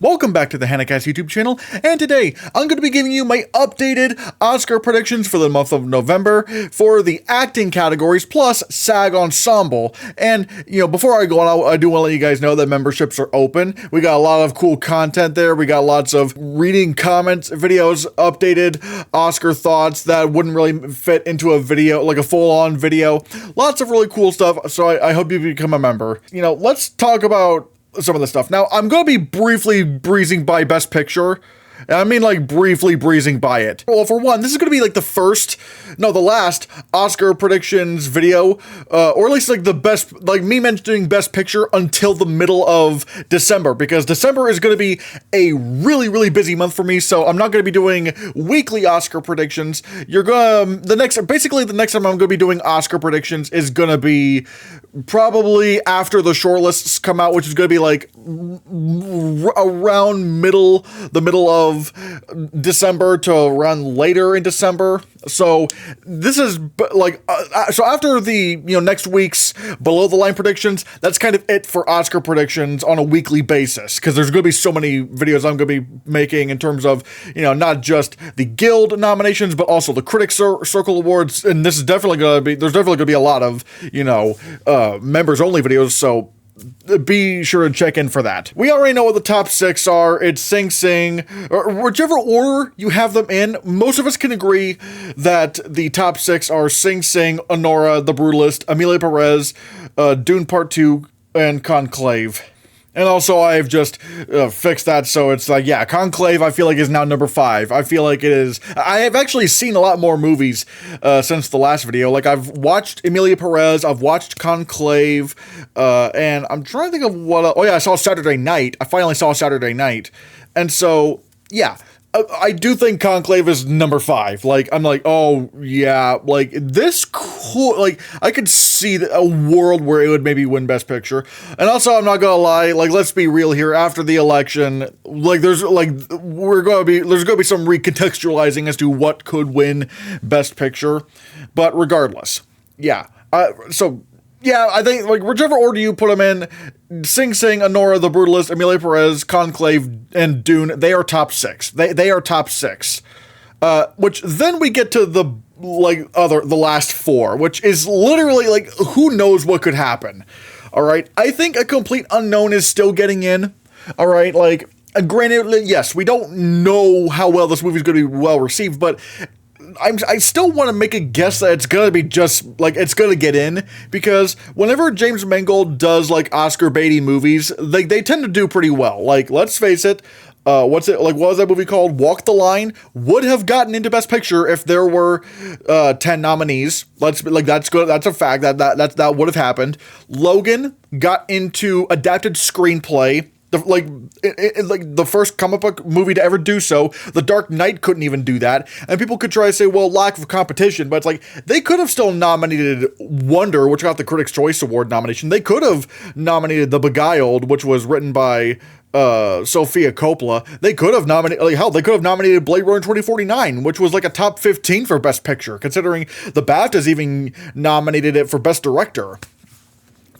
Welcome back to the Hannahcast YouTube channel, and today I'm going to be giving you my updated Oscar predictions for the month of November for the acting categories plus SAG Ensemble. And, before I go on, I do want to let you guys know that memberships are open. We got a lot of cool content there. We got lots of reading comments, videos, updated Oscar thoughts that wouldn't really fit into a video, like a full-on video. Lots of really cool stuff, so I hope you become a member. Let's talk about some of the stuff. Now, I'm going to be briefly breezing by Best Picture. And I mean, like, briefly breezing by it. Well, for one, this is going to be, like, the last Oscar predictions video, or at least, like, the best, like, me mentioning Best Picture until the middle of December, because December is going to be a really, really busy month for me, so I'm not going to be doing weekly Oscar predictions. The next time I'm going to be doing Oscar predictions is going to be probably after the shortlists come out, which is going to be, like, around the middle of December to around later in December. So this is like so after the next week's below the line predictions, that's kind of it for Oscar predictions on a weekly basis, because there's going to be so many videos I'm going to be making in terms of not just the Guild nominations but also the Critics Circle Awards, and there's definitely going to be a lot of members only videos, so be sure to check in for that. We already know what the top six are. It's Sing Sing, or whichever order you have them in. Most of us can agree that the top six are Sing Sing, Anora, The Brutalist, Amelia Perez, Dune Part 2, and Conclave. And also, I've just fixed that, so it's like, yeah, Conclave, I feel like, is now number 5. I feel like it is. I have actually seen a lot more movies since the last video. Like, I've watched Amelia Perez, I've watched Conclave, and I'm trying to think of what else. Oh, yeah, I saw Saturday Night. I finally saw Saturday Night. And so, yeah. I do think Conclave is number 5. Like, I'm like, oh, yeah, like, this cool, like, I could see a world where it would maybe win Best Picture. And also, I'm not gonna lie, like, let's be real here, after the election, like, there's gonna be some recontextualizing as to what could win Best Picture. But regardless, yeah, yeah, I think, like, whichever order you put them in, Sing Sing, Anora, The Brutalist, Amelia Perez, Conclave, and Dune, they are top 6. They are top 6. Which then we get to the last 4, which is literally, like, who knows what could happen. All right, I think A Complete Unknown is still getting in. All right, like, granted, yes, we don't know how well this movie is going to be well received, but I still want to make a guess that it's going to be just, like, it's going to get in, because whenever James Mangold does, like, Oscar baity movies, they tend to do pretty well. Like, let's face it, what was that movie called? Walk the Line would have gotten into Best Picture if there were 10 nominees. That's good. That's a fact. That would have happened. Logan got into Adapted Screenplay. The first comic book movie to ever do so. The Dark Knight couldn't even do that. And people could try to say, well, lack of competition, but it's like, they could have still nominated Wonder, which got the Critics' Choice Award nomination. They could have nominated The Beguiled, which was written by Sofia Coppola. They could have nominated, they could have nominated Blade Runner 2049, which was like a top 15 for Best Picture, considering the BAFTAs even nominated it for Best Director.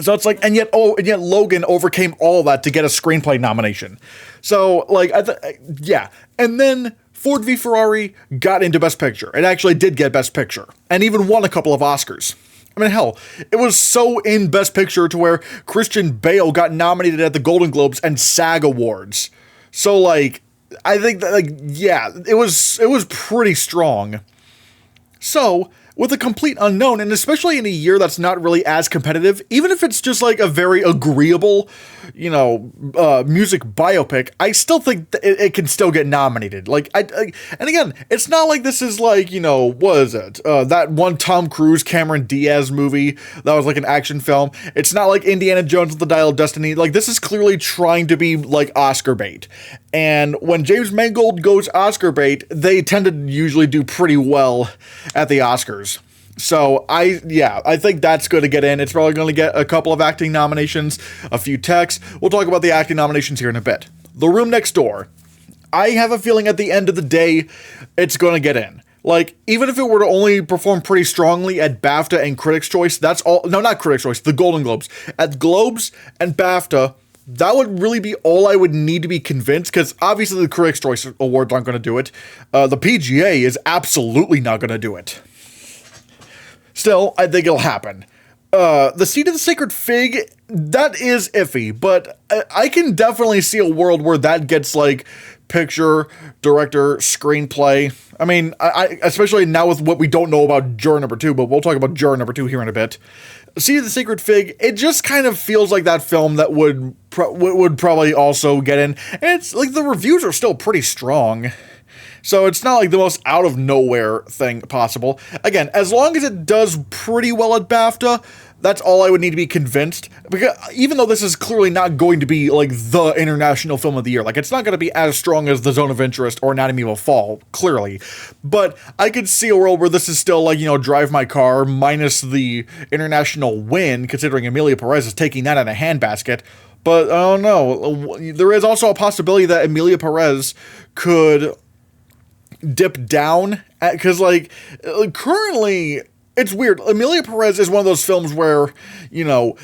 So it's like, and yet Logan overcame all that to get a screenplay nomination. So, like, yeah. And then Ford v Ferrari got into Best Picture. It actually did get Best Picture, and even won a couple of Oscars. I mean, hell, it was so in Best Picture to where Christian Bale got nominated at the Golden Globes and SAG Awards. So, like, I think that, like, yeah, it was pretty strong. So, with A Complete Unknown, and especially in a year that's not really as competitive, even if it's just like a very agreeable, music biopic, I still think it can still get nominated. Like, and again, it's not like this is like, what is it? That one Tom Cruise, Cameron Diaz movie that was like an action film. It's not like Indiana Jones with the Dial of Destiny. Like, this is clearly trying to be like Oscar bait. And when James Mangold goes Oscar bait, they tend to usually do pretty well at the Oscars. So, I think that's going to get in. It's probably going to get a couple of acting nominations, a few techs. We'll talk about the acting nominations here in a bit. The Room Next Door. I have a feeling at the end of the day, it's going to get in. Like, even if it were to only perform pretty strongly at BAFTA and Critics' Choice, that's all. No, not Critics' Choice, the Golden Globes. At Globes and BAFTA, that would really be all I would need to be convinced, because obviously the Critics' Choice Awards aren't going to do it. The PGA is absolutely not going to do it. Still, I think it'll happen. The Seed of the Sacred Fig, that is iffy, but I can definitely see a world where that gets, like, picture, director, screenplay. I mean, I especially now with what we don't know about juror number 2, but we'll talk about juror number 2 here in a bit. Seed of the Sacred Fig, it just kind of feels like that film that would probably also get in. And it's like the reviews are still pretty strong. So it's not like the most out of nowhere thing possible. Again, as long as it does pretty well at BAFTA, that's all I would need to be convinced. Because even though this is clearly not going to be like the international film of the year, like it's not going to be as strong as The Zone of Interest or Anatomy of a Fall, clearly. But I could see a world where this is still like, you know, Drive My Car minus the international win, considering Emilia Perez is taking that in a handbasket. But I don't know. There is also a possibility that Emilia Perez could dip down, because like currently it's weird. Emilia Perez is one of those films where, you know,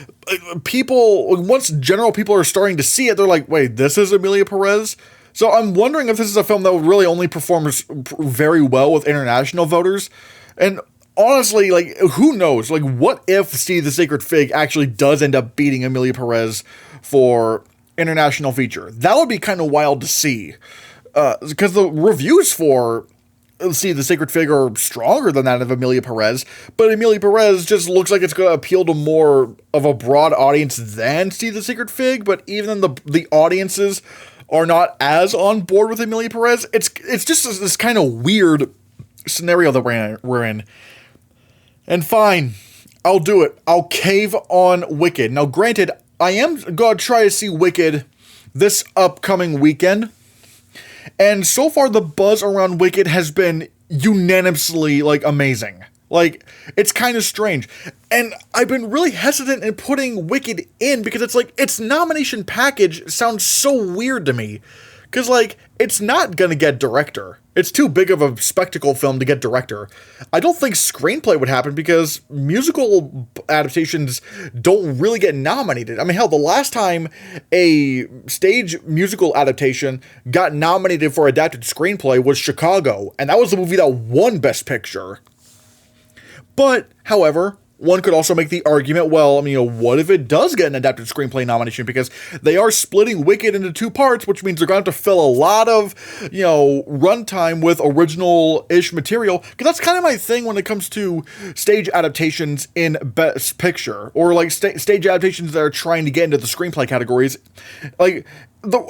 people, once general people are starting to see it, they're like, wait, this is Emilia Perez? So I'm wondering if this is a film that really only performs very well with international voters. And honestly, like, who knows? Like, what if Seed of the Sacred Fig actually does end up beating Emilia Perez for international feature? That would be kind of wild to see. Because the reviews for Seed of the Sacred Fig are stronger than that of Emilia Perez, but Emilia Perez just looks like it's going to appeal to more of a broad audience than Seed of the Sacred Fig, but even then the audiences are not as on board with Emilia Perez. It's just this kind of weird scenario that we're in. And fine, I'll do it. I'll cave on Wicked. Now, granted, I am going to try to see Wicked this upcoming weekend. And so far, the buzz around Wicked has been unanimously, like, amazing. Like, it's kind of strange. And I've been really hesitant in putting Wicked in because it's like, its nomination package sounds so weird to me. Because, like, it's not gonna get director. It's too big of a spectacle film to get director. I don't think screenplay would happen because musical adaptations don't really get nominated. I mean, hell, the last time a stage musical adaptation got nominated for adapted screenplay was Chicago, and that was the movie that won Best Picture. But, however, one could also make the argument, well, I mean, you know, what if it does get an adapted screenplay nomination? Because they are splitting Wicked into 2 parts, which means they're going to have to fill a lot of, you know, runtime with original-ish material. Because that's kind of my thing when it comes to stage adaptations in Best Picture. Or, like, stage adaptations that are trying to get into the screenplay categories. Like,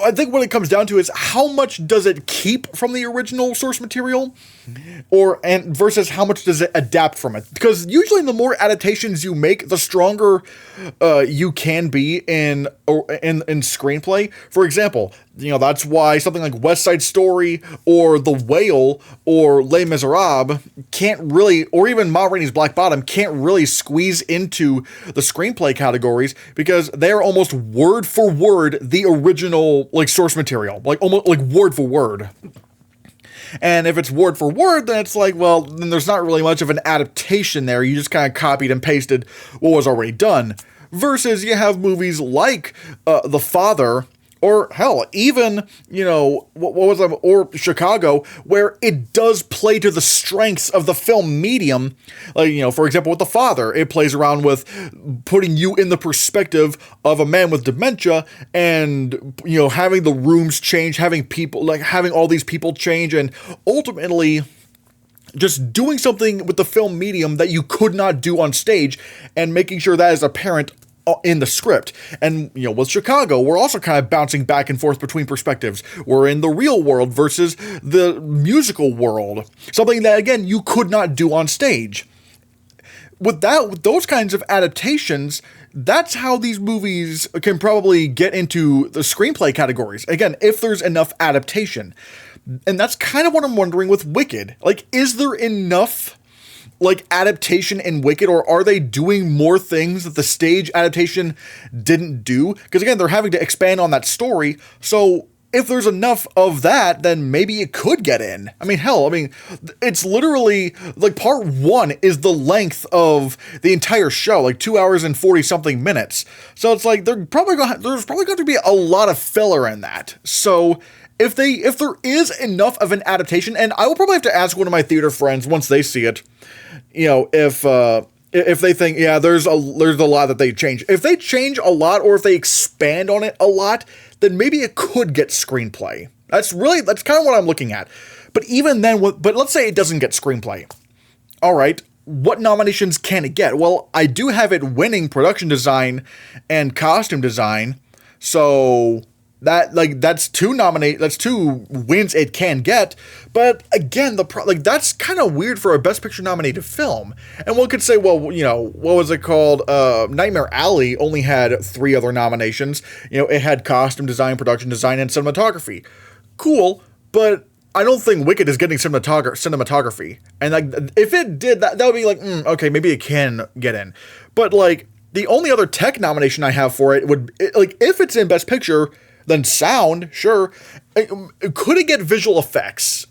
I think what it comes down to is how much does it keep from the original source material, and versus how much does it adapt from it? Because usually the more adaptations you make, the stronger you can be in screenplay. For example, you know, that's why something like West Side Story or The Whale or Les Miserables can't really, or even Ma Rainey's Black Bottom can't really squeeze into the screenplay categories because they're almost word for word the original, like, source material, like almost like word for word. And if it's word for word, then it's like, well, then there's not really much of an adaptation there. You just kind of copied and pasted what was already done. Versus you have movies like The Father, or hell, even, you know, what was it, or Chicago, where it does play to the strengths of the film medium. Like, you know, for example, with The Father, it plays around with putting you in the perspective of a man with dementia and, you know, having the rooms change, having people, like, having all these people change, and ultimately just doing something with the film medium that you could not do on stage and making sure that is apparent in the script. And, you know, with Chicago, we're also kind of bouncing back and forth between perspectives. We're in the real world versus the musical world. Something that, again, you could not do on stage. With those kinds of adaptations, that's how these movies can probably get into the screenplay categories. Again, if there's enough adaptation. And that's kind of what I'm wondering with Wicked. Like, is there enough, like, adaptation in Wicked, or are they doing more things that the stage adaptation didn't do? Because again, they're having to expand on that story. So if there's enough of that, then maybe it could get in. I mean, hell, it's literally, like, part 1 is the length of the entire show, like 2 hours and 40 something minutes. So it's like, there's probably going to be a lot of filler in that. So if there is enough of an adaptation, and I will probably have to ask one of my theater friends once they see it, if they think, yeah, there's a lot that they change. If they change a lot, or if they expand on it a lot, then maybe it could get screenplay. That's kind of what I'm looking at. But even then, but let's say it doesn't get screenplay. All right, what nominations can it get? Well, I do have it winning production design and costume design, so that's two wins it can get. But again, that's kind of weird for a Best Picture nominated film. And one could say, well, what was it called? Nightmare Alley only had 3 other nominations. It had costume design, production design, and cinematography. Cool, but I don't think Wicked is getting cinematography. And like, if it did, that would be like, okay, maybe it can get in. But like, the only other tech nomination I have for it if it's in Best Picture, then sound, sure. Could it get visual effects?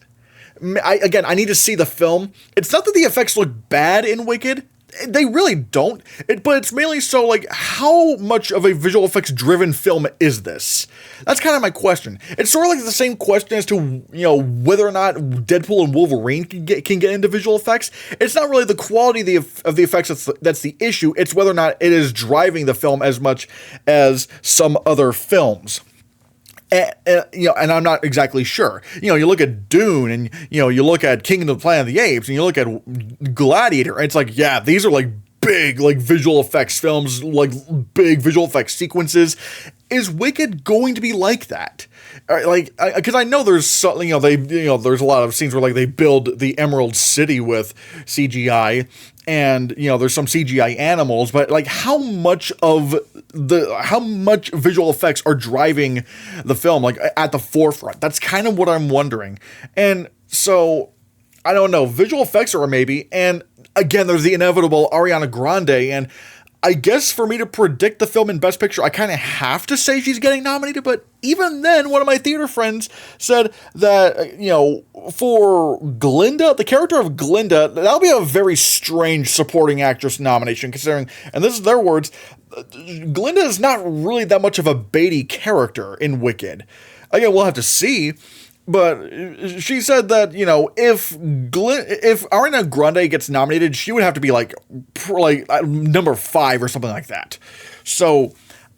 I need to see the film. It's not that the effects look bad in Wicked. They really don't. But it's mainly so, like, how much of a visual effects driven film is this? That's kind of my question. It's sort of like the same question as to, whether or not Deadpool and Wolverine can get into visual effects. It's not really the quality of the effects that's the issue. It's whether or not it is driving the film as much as some other films. And I'm not exactly sure. You look at Dune, and you look at King of the Planet of the Apes, and you look at Gladiator, and it's like, yeah, these are like big, like, visual effects films, like big visual effects sequences. Is Wicked going to be like that? Like, because I know there's there's a lot of scenes where, like, they build the Emerald City with CGI, and there's some CGI animals, but like, how much visual effects are driving the film, like, at the forefront? That's kind of what I'm wondering. And so I don't know, visual effects are a maybe. And again, there's the inevitable Ariana Grande, and I guess for me to predict the film in Best Picture, I kind of have to say she's getting nominated. But even then, one of my theater friends said that, for Glinda, the character of Glinda, that'll be a very strange supporting actress nomination, considering, and this is their words, Glinda is not really that much of a Beatty character in Wicked. Again, we'll have to see. But she said that, if Ariana Grande gets nominated, she would have to be like number 5 or something like that. So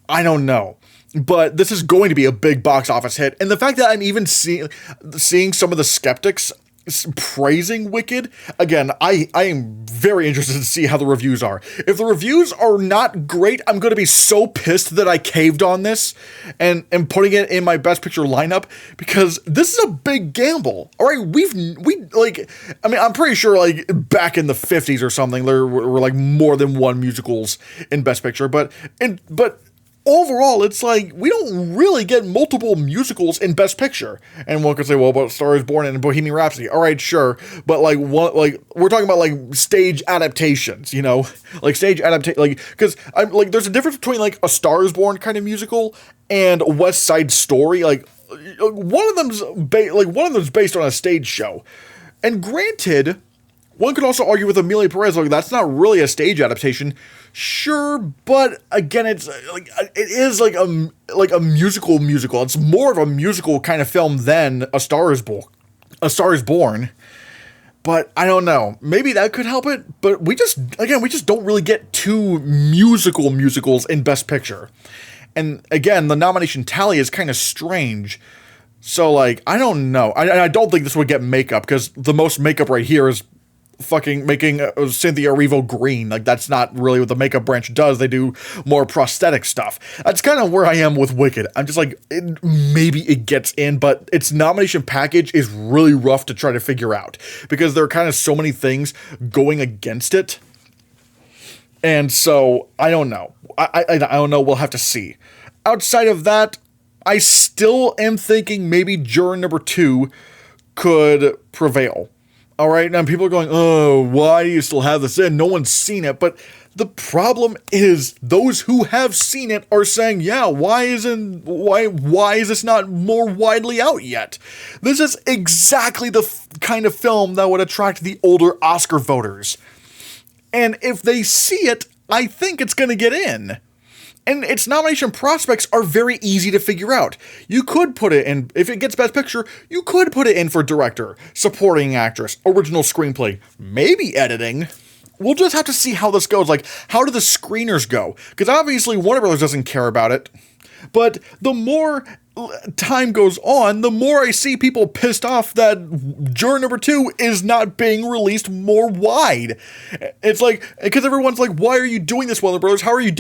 I don't know. But this is going to be a big box office hit. And the fact that I'm even seeing some of the skeptics praising Wicked, again, I am very interested to see how the reviews are. If the reviews are not great, I'm going to be so pissed that I caved on this and putting it in my Best Picture lineup, because this is a big gamble. All right, I'm pretty sure, like, back in the 50s or something, there were like more than one musicals in Best Picture, but overall, it's like, we don't really get multiple musicals in Best Picture. And one could say, well, but Star is Born and Bohemian Rhapsody. All right, sure. But we're talking about, like, stage adaptations, like stage adaptation, like, because I'm like, there's a difference between, like, a Star is Born kind of musical and a West Side Story. Like, one of them's based on a stage show. And granted, one could also argue with Amelia Perez, like, that's not really a stage adaptation. Sure, but again, it's like, it is like a musical. It's more of a musical kind of film than A Star is Born. But I don't know. Maybe that could help it. But we just don't really get 2 musicals in Best Picture. And again, the nomination tally is kind of strange. So, like, I don't know. I don't think this would get makeup, because the most makeup right here is fucking making Cynthia Erivo green. Like, that's not really what the makeup branch does. They do more prosthetic stuff. That's kind of where I am with Wicked. I'm just like, maybe it gets in, but its nomination package is really rough to try to figure out, because there are kind of so many things going against it. And so I don't know. I don't know. We'll have to see. Outside of that, I still am thinking maybe juror number 2 could prevail. All right, now people are going, oh, why do you still have this in? No one's seen it. But the problem is those who have seen it are saying, yeah, why is this not more widely out yet? This is exactly the kind of film that would attract the older Oscar voters. And if they see it, I think it's going to get in. And its nomination prospects are very easy to figure out. You could put it in, if it gets Best Picture, you could put it in for Director, Supporting Actress, Original Screenplay, maybe Editing. We'll just have to see how this goes. Like, how do the screeners go? Because obviously Warner Brothers doesn't care about it. But the more time goes on, the more I see people pissed off that Juror Number 2 is not being released more wide. It's like, because everyone's like, why are you doing this, Warner Brothers? Why are you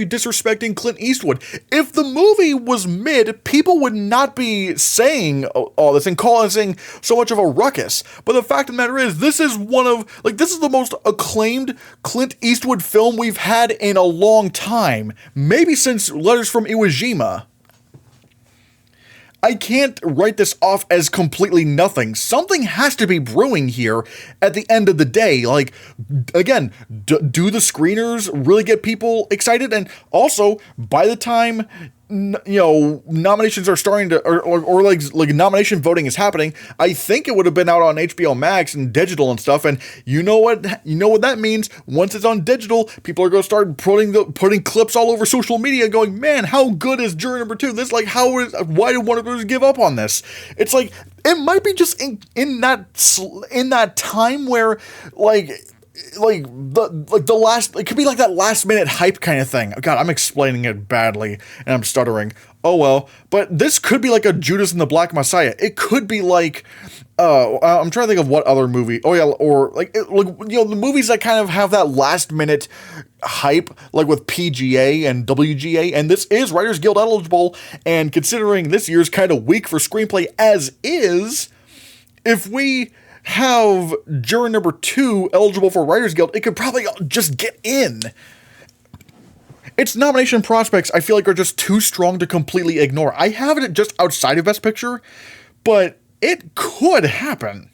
disrespecting Clint Eastwood? If the movie was mid, people would not be saying all this and causing so much of a ruckus. But the fact of the matter is, this is the most acclaimed Clint Eastwood film we've had in a long time. Maybe since Letters from Iwo Jima. I can't write this off as completely nothing. Something has to be brewing here at the end of the day. Like, again, do the screeners really get people excited? And also, by the time, nominations are starting to, or like nomination voting is happening, I think it would have been out on HBO Max and digital and stuff. And you know what that means? Once it's on digital, people are going to start putting clips all over social media going, man, how good is Juror Number 2? This, like, why did Warner Bros. Give up on this? It's like, it might be just in that time where, it could be like that last minute hype kind of thing. God, I'm explaining it badly and I'm stuttering. Oh well, but this could be like a Judas and the Black Messiah. It could be like, I'm trying to think of what other movie. Oh yeah, or the movies that kind of have that last minute hype, like with PGA and WGA, and this is Writers Guild eligible. And considering this year's kind of weak for screenplay as is, if we have Juror Number 2 eligible for Writers Guild, it could probably just get in. Its nomination prospects, I feel like, are just too strong to completely ignore. I have it just outside of Best Picture, but it could happen.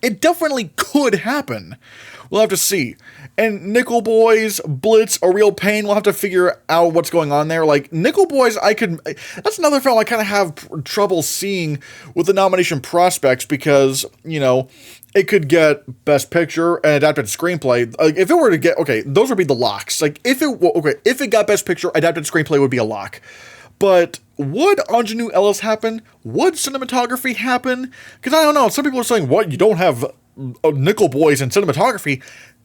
It definitely could happen. We'll have to see. And Nickel Boys, Blitz, A Real Pain, we'll have to figure out what's going on there. Like, Nickel Boys, that's another film I kind of have trouble seeing with the nomination prospects because, it could get Best Picture and Adapted Screenplay. Like, if it were to get, those would be the locks. Like, if it got Best Picture, Adapted Screenplay would be a lock. But would Ingenue Ellis happen? Would cinematography happen? Because I don't know, some people are saying, what, you don't have Nickel Boys and cinematography?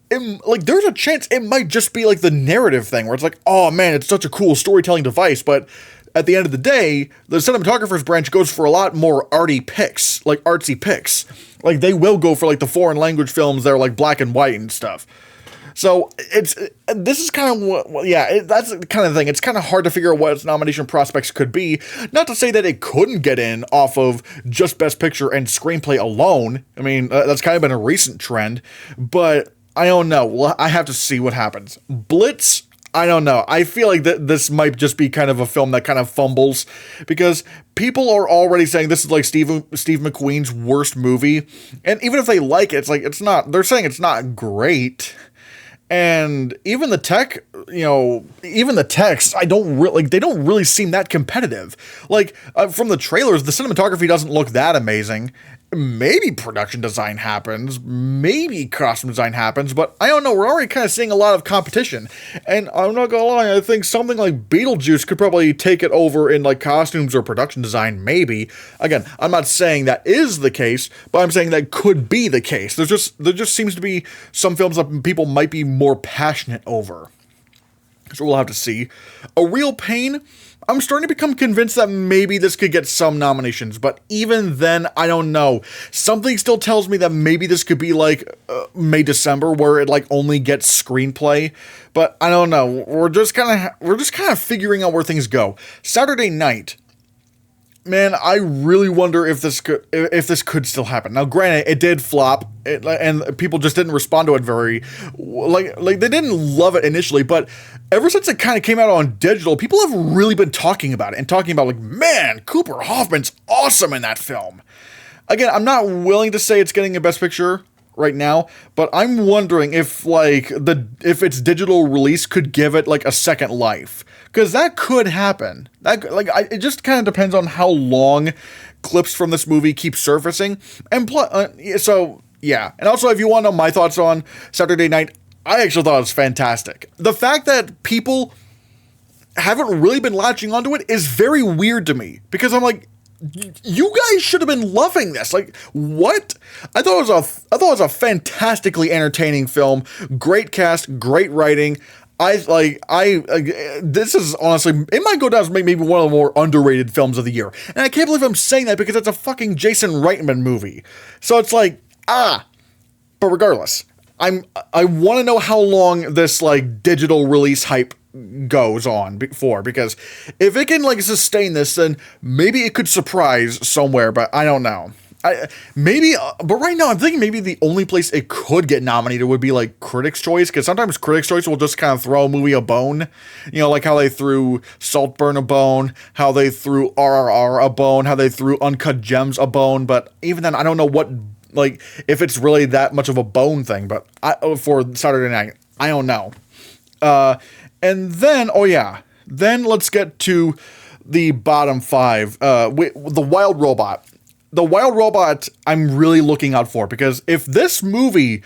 There's a chance it might just be like the narrative thing where it's like, oh man, it's such a cool storytelling device, but at the end of the day, the cinematographer's branch goes for a lot more artsy picks. Like, they will go for like the foreign language films that are like black and white and stuff. So that's the kind of thing. It's kind of hard to figure out what its nomination prospects could be. Not to say that it couldn't get in off of just Best Picture and Screenplay alone. I mean, that's kind of been a recent trend, but I don't know. Well, I have to see what happens. Blitz, I don't know. I feel like this might just be kind of a film that kind of fumbles because people are already saying this is like Steve McQueen's worst movie. And even if they like it, it's like, it's not, they're saying it's not great. And even the text, they don't really seem that competitive. Like, from the trailers, the cinematography doesn't look that amazing. Maybe production design happens, maybe costume design happens, but I don't know, we're already kind of seeing a lot of competition. And I'm not gonna lie, I think something like Beetlejuice could probably take it over in like costumes or production design, maybe. Again, I'm not saying that is the case, but I'm saying that could be the case. There just seems to be some films that people might be more passionate over. So we'll have to see. A Real Pain, I'm starting to become convinced that maybe this could get some nominations, but even then, I don't know. Something still tells me that maybe this could be like May, December, where it like only gets screenplay, but I don't know. We're just kind of figuring out where things go. Saturday Night. Man, I really wonder if this could still happen. Now, granted, it did flop, and people just didn't respond to it very, like they didn't love it initially, but ever since it kind of came out on digital, people have really been talking about it, and talking about like, man, Cooper Hoffman's awesome in that film. again, I'm not willing to say it's getting a Best Picture right now, but I'm wondering if if its digital release could give it like a second life, because that could happen. It just kind of depends on how long clips from this movie keep surfacing, and so yeah. And also, if you want to know my thoughts on Saturday Night, I actually thought it was fantastic. The fact that people haven't really been latching onto it is very weird to me, because I'm like, you guys should have been loving this. Like, what? I thought it was a fantastically entertaining film. Great cast, great writing. This is honestly, it might go down as maybe one of the more underrated films of the year. And I can't believe I'm saying that, because it's a fucking Jason Reitman movie. So it's like, but regardless, I want to know how long this like digital release hype goes on for, because if it can like sustain this, then maybe it could surprise somewhere, but I don't know. But right now I'm thinking maybe the only place it could get nominated would be like Critics' Choice, because sometimes Critics' Choice will just kind of throw a movie a bone, like how they threw Saltburn a bone, how they threw RRR a bone, how they threw Uncut Gems a bone, but even then I don't know what, like, if it's really that much of a bone thing, but for Saturday Night, I don't know. And then, then let's get to the bottom five. The Wild Robot. The Wild Robot, I'm really looking out for, because if this movie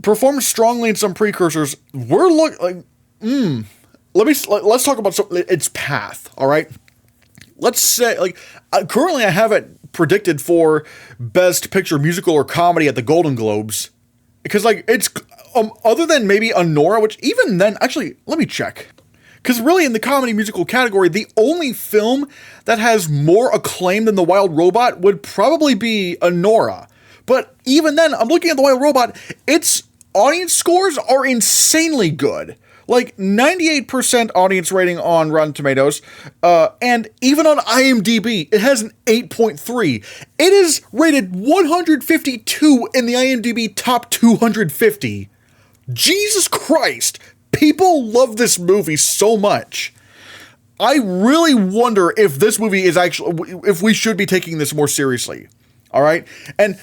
performs strongly in some precursors, let's talk about its path. All right, let's say currently I have it predicted for Best Picture, Musical, or Comedy at the Golden Globes, because it's. Other than maybe Anora, which even then, actually, let me check. Because really, in the comedy musical category, the only film that has more acclaim than The Wild Robot would probably be Anora. But even then, I'm looking at The Wild Robot, its audience scores are insanely good. Like 98% audience rating on Rotten Tomatoes, and even on IMDb, it has an 8.3. It is rated 152 in the IMDb top 250. Jesus Christ, people love this movie so much. I really wonder if this movie is if we should be taking this more seriously. All right? And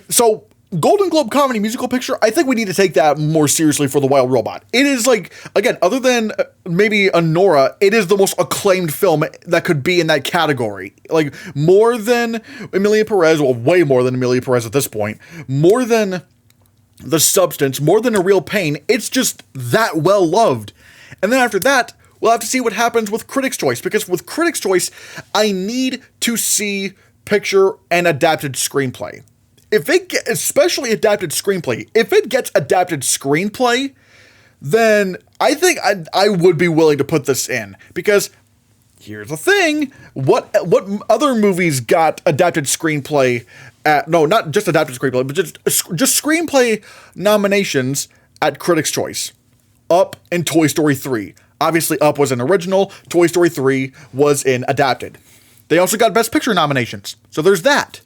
so, Golden Globe Comedy Musical Picture, I think we need to take that more seriously for The Wild Robot. It is again, other than maybe Anora, it is the most acclaimed film that could be in that category. Like, more than Emilia Perez, well, way more than Emilia Perez at this point, more than The Substance, more than A Real Pain. It's just that well loved. And then after that, we'll have to see what happens with Critics' Choice, because with Critics' Choice, I need to see picture and adapted screenplay. Especially adapted screenplay, if it gets adapted screenplay, then I think I would be willing to put this in, because here's the thing, what other movies got adapted screenplay no, not just adapted screenplay, but just screenplay nominations at Critics' Choice? Up and Toy Story 3. Obviously, Up was an original, Toy Story 3 was an adapted. They also got Best Picture nominations, so there's that.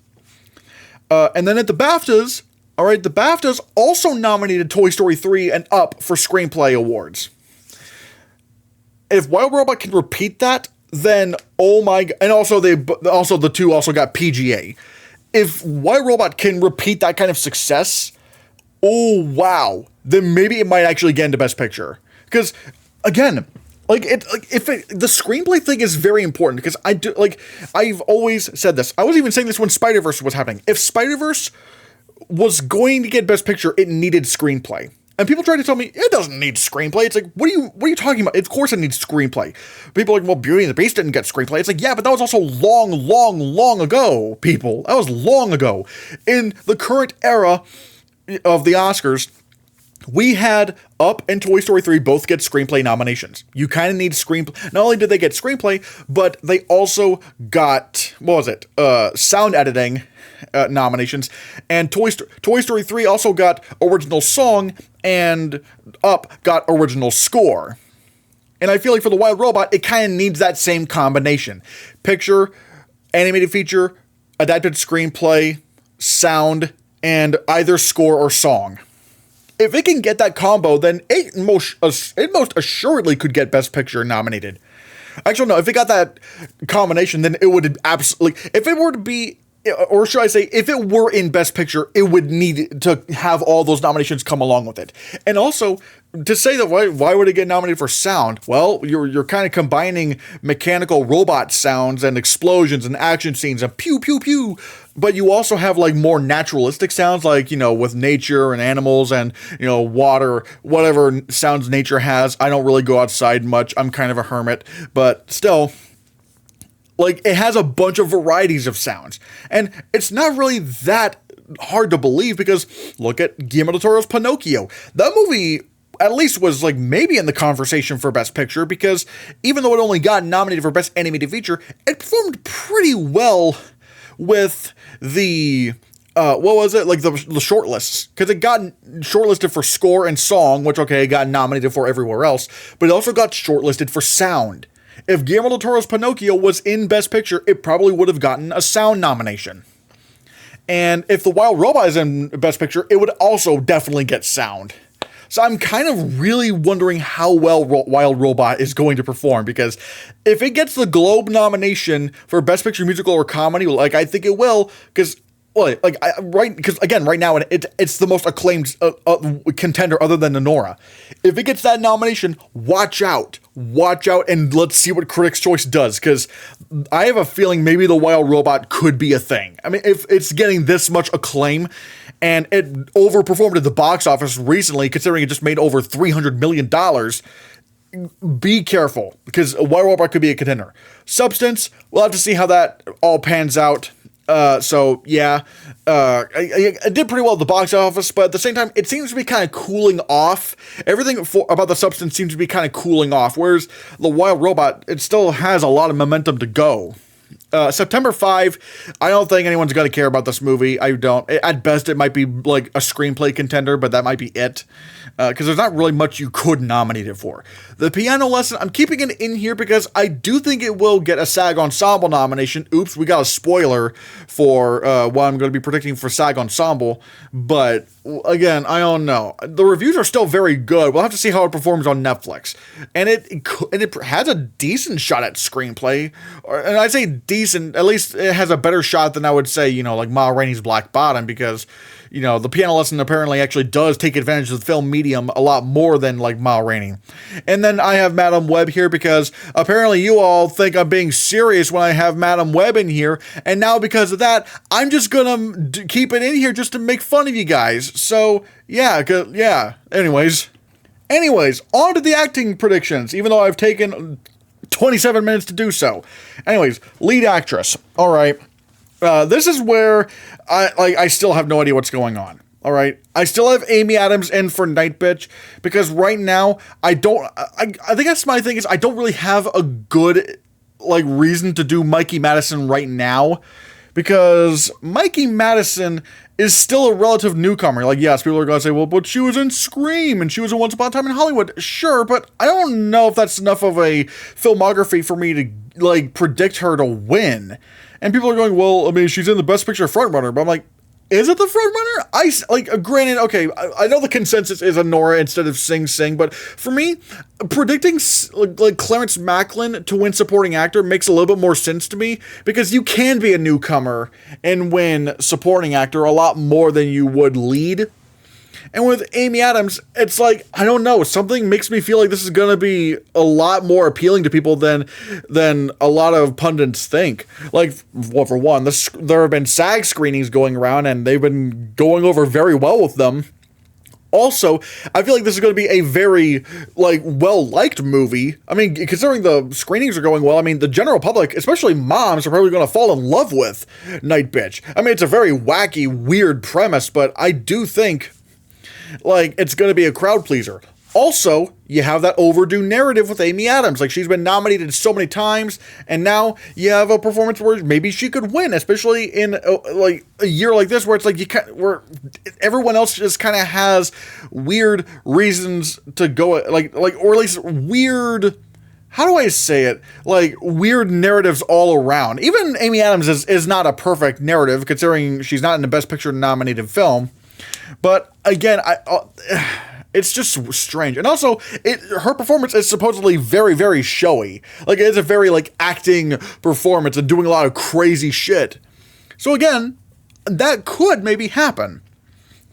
And then at the BAFTAs, all right, the BAFTAs also nominated Toy Story 3 and Up for screenplay awards. If Wild Robot can repeat that, then oh my god! And also the two also got PGA. If Wild Robot can repeat that kind of success, oh wow, then maybe it might actually get into Best Picture. Because again, the screenplay thing is very important, because I've always said this. I was even saying this when Spider-Verse was happening. If Spider-Verse was going to get Best Picture, it needed screenplay. And people try to tell me it doesn't need screenplay. It's like, what are you talking about? Of course it needs screenplay. People are like, well, Beauty and the Beast didn't get screenplay. It's like, yeah, but that was also long ago, people. That was long ago. In the current era of the Oscars, we had Up and Toy Story 3 both get screenplay nominations. You kind of need screenplay. Not only did they get screenplay, but they also got, sound editing nominations. And Toy Story 3 also got original song, and Up got original score. And I feel like for The Wild Robot, it kind of needs that same combination. Picture, animated feature, adapted screenplay, sound, and either score or song. If it can get that combo, then it most assuredly could get Best Picture nominated. Actually, no, if it got that combination, then it would absolutely... If it were to be or should I say, if it were in Best Picture, it would need to have all those nominations come along with it. And also, to say that why would it get nominated for sound? Well, you're kind of combining mechanical robot sounds and explosions and action scenes and pew pew pew, but you also have like more naturalistic sounds, like, you know, with nature and animals and, you know, water, whatever sounds nature has. I don't really go outside much. I'm kind of a hermit, but still, like, it has a bunch of varieties of sounds, and it's not really that hard to believe because look at Guillermo del Toro's Pinocchio. That movie at least was like maybe in the conversation for Best Picture, because even though it only got nominated for Best Animated Feature, it performed pretty well with the what was it, like the shortlists, because it got shortlisted for score and song, which, okay, it got nominated for everywhere else, but it also got shortlisted for sound. If Guillermo del Toro's Pinocchio was in Best Picture, it probably would have gotten a sound nomination. And if The Wild Robot is in Best Picture, it would also definitely get sound. So I'm kind of really wondering how well Wild Robot is going to perform, because if it gets the Globe nomination for Best Picture Musical or Comedy, like I think it will, because right now it's the most acclaimed contender other than Nora. If it gets that nomination, watch out, and let's see what Critics' Choice does, because I have a feeling maybe The Wild Robot could be a thing. I mean, if it's getting this much acclaim, and it overperformed at the box office recently, considering it just made over $300 million, be careful, because Wild Robot could be a contender. Substance, we'll have to see how that all pans out. I did pretty well at the box office, but at the same time, it seems to be kind of cooling off. Everything about The Substance seems to be kind of cooling off, whereas The Wild Robot, it still has a lot of momentum to go. September 5, I don't think anyone's going to care about this movie. I don't. At best, it might be like a screenplay contender, but that might be it. Because there's not really much you could nominate it for. The Piano Lesson, I'm keeping it in here because I do think it will get a SAG Ensemble nomination. Oops, we got a spoiler for what I'm going to be predicting for SAG Ensemble. But again, I don't know. The reviews are still very good. We'll have to see how it performs on Netflix. And it has a decent shot at screenplay. And I'd say decent, at least it has a better shot than I would say, you know, like Ma Rainey's Black Bottom, because, you know, The Piano Lesson apparently actually does take advantage of the film medium a lot more than like Ma Rainey. And then I have Madam Web here because apparently you all think I'm being serious when I have Madam Web in here, and now because of that, I'm just gonna keep it in here just to make fun of you guys. So yeah. Anyways, on to the acting predictions, even though I've taken 27 minutes to do so. Anyways, lead actress. All right. This is where I still have no idea what's going on. All right. I still have Amy Adams in for Night Bitch because right now I think that's my thing, is I don't really have a good like reason to do Mikey Madison right now, because Mikey Madison is still a relative newcomer. Like, yes, people are going to say, well, but she was in Scream and she was in Once Upon a Time in Hollywood. Sure, but I don't know if that's enough of a filmography for me to like predict her to win. And people are going, well, I mean, she's in the Best Picture frontrunner, but I'm like, is it the frontrunner? Granted, okay, I know the consensus is a Nora instead of Sing Sing, but for me, predicting like Clarence Macklin to win supporting actor makes a little bit more sense to me, because you can be a newcomer and win supporting actor a lot more than you would lead. And with Amy Adams, it's like, I don't know, something makes me feel like this is going to be a lot more appealing to people than a lot of pundits think. Like, well, for one, there have been SAG screenings going around, and they've been going over very well with them. Also, I feel like this is going to be a very, like, well-liked movie. I mean, considering the screenings are going well, I mean, the general public, especially moms, are probably going to fall in love with Night Bitch. I mean, it's a very wacky, weird premise, but I do think like it's going to be a crowd pleaser. Also, you have that overdue narrative with Amy Adams. Like, she's been nominated so many times, and now you have a performance where maybe she could win, especially in like a year like this, where it's like where everyone else just kind of has weird reasons to go, like or at least weird. How do I say it? Like, weird narratives all around. Even Amy Adams is not a perfect narrative, considering she's not in the Best Picture nominated film. But again, it's just strange. And also, her performance is supposedly very, very showy. Like, it's a very, like, acting performance and doing a lot of crazy shit. So again, that could maybe happen.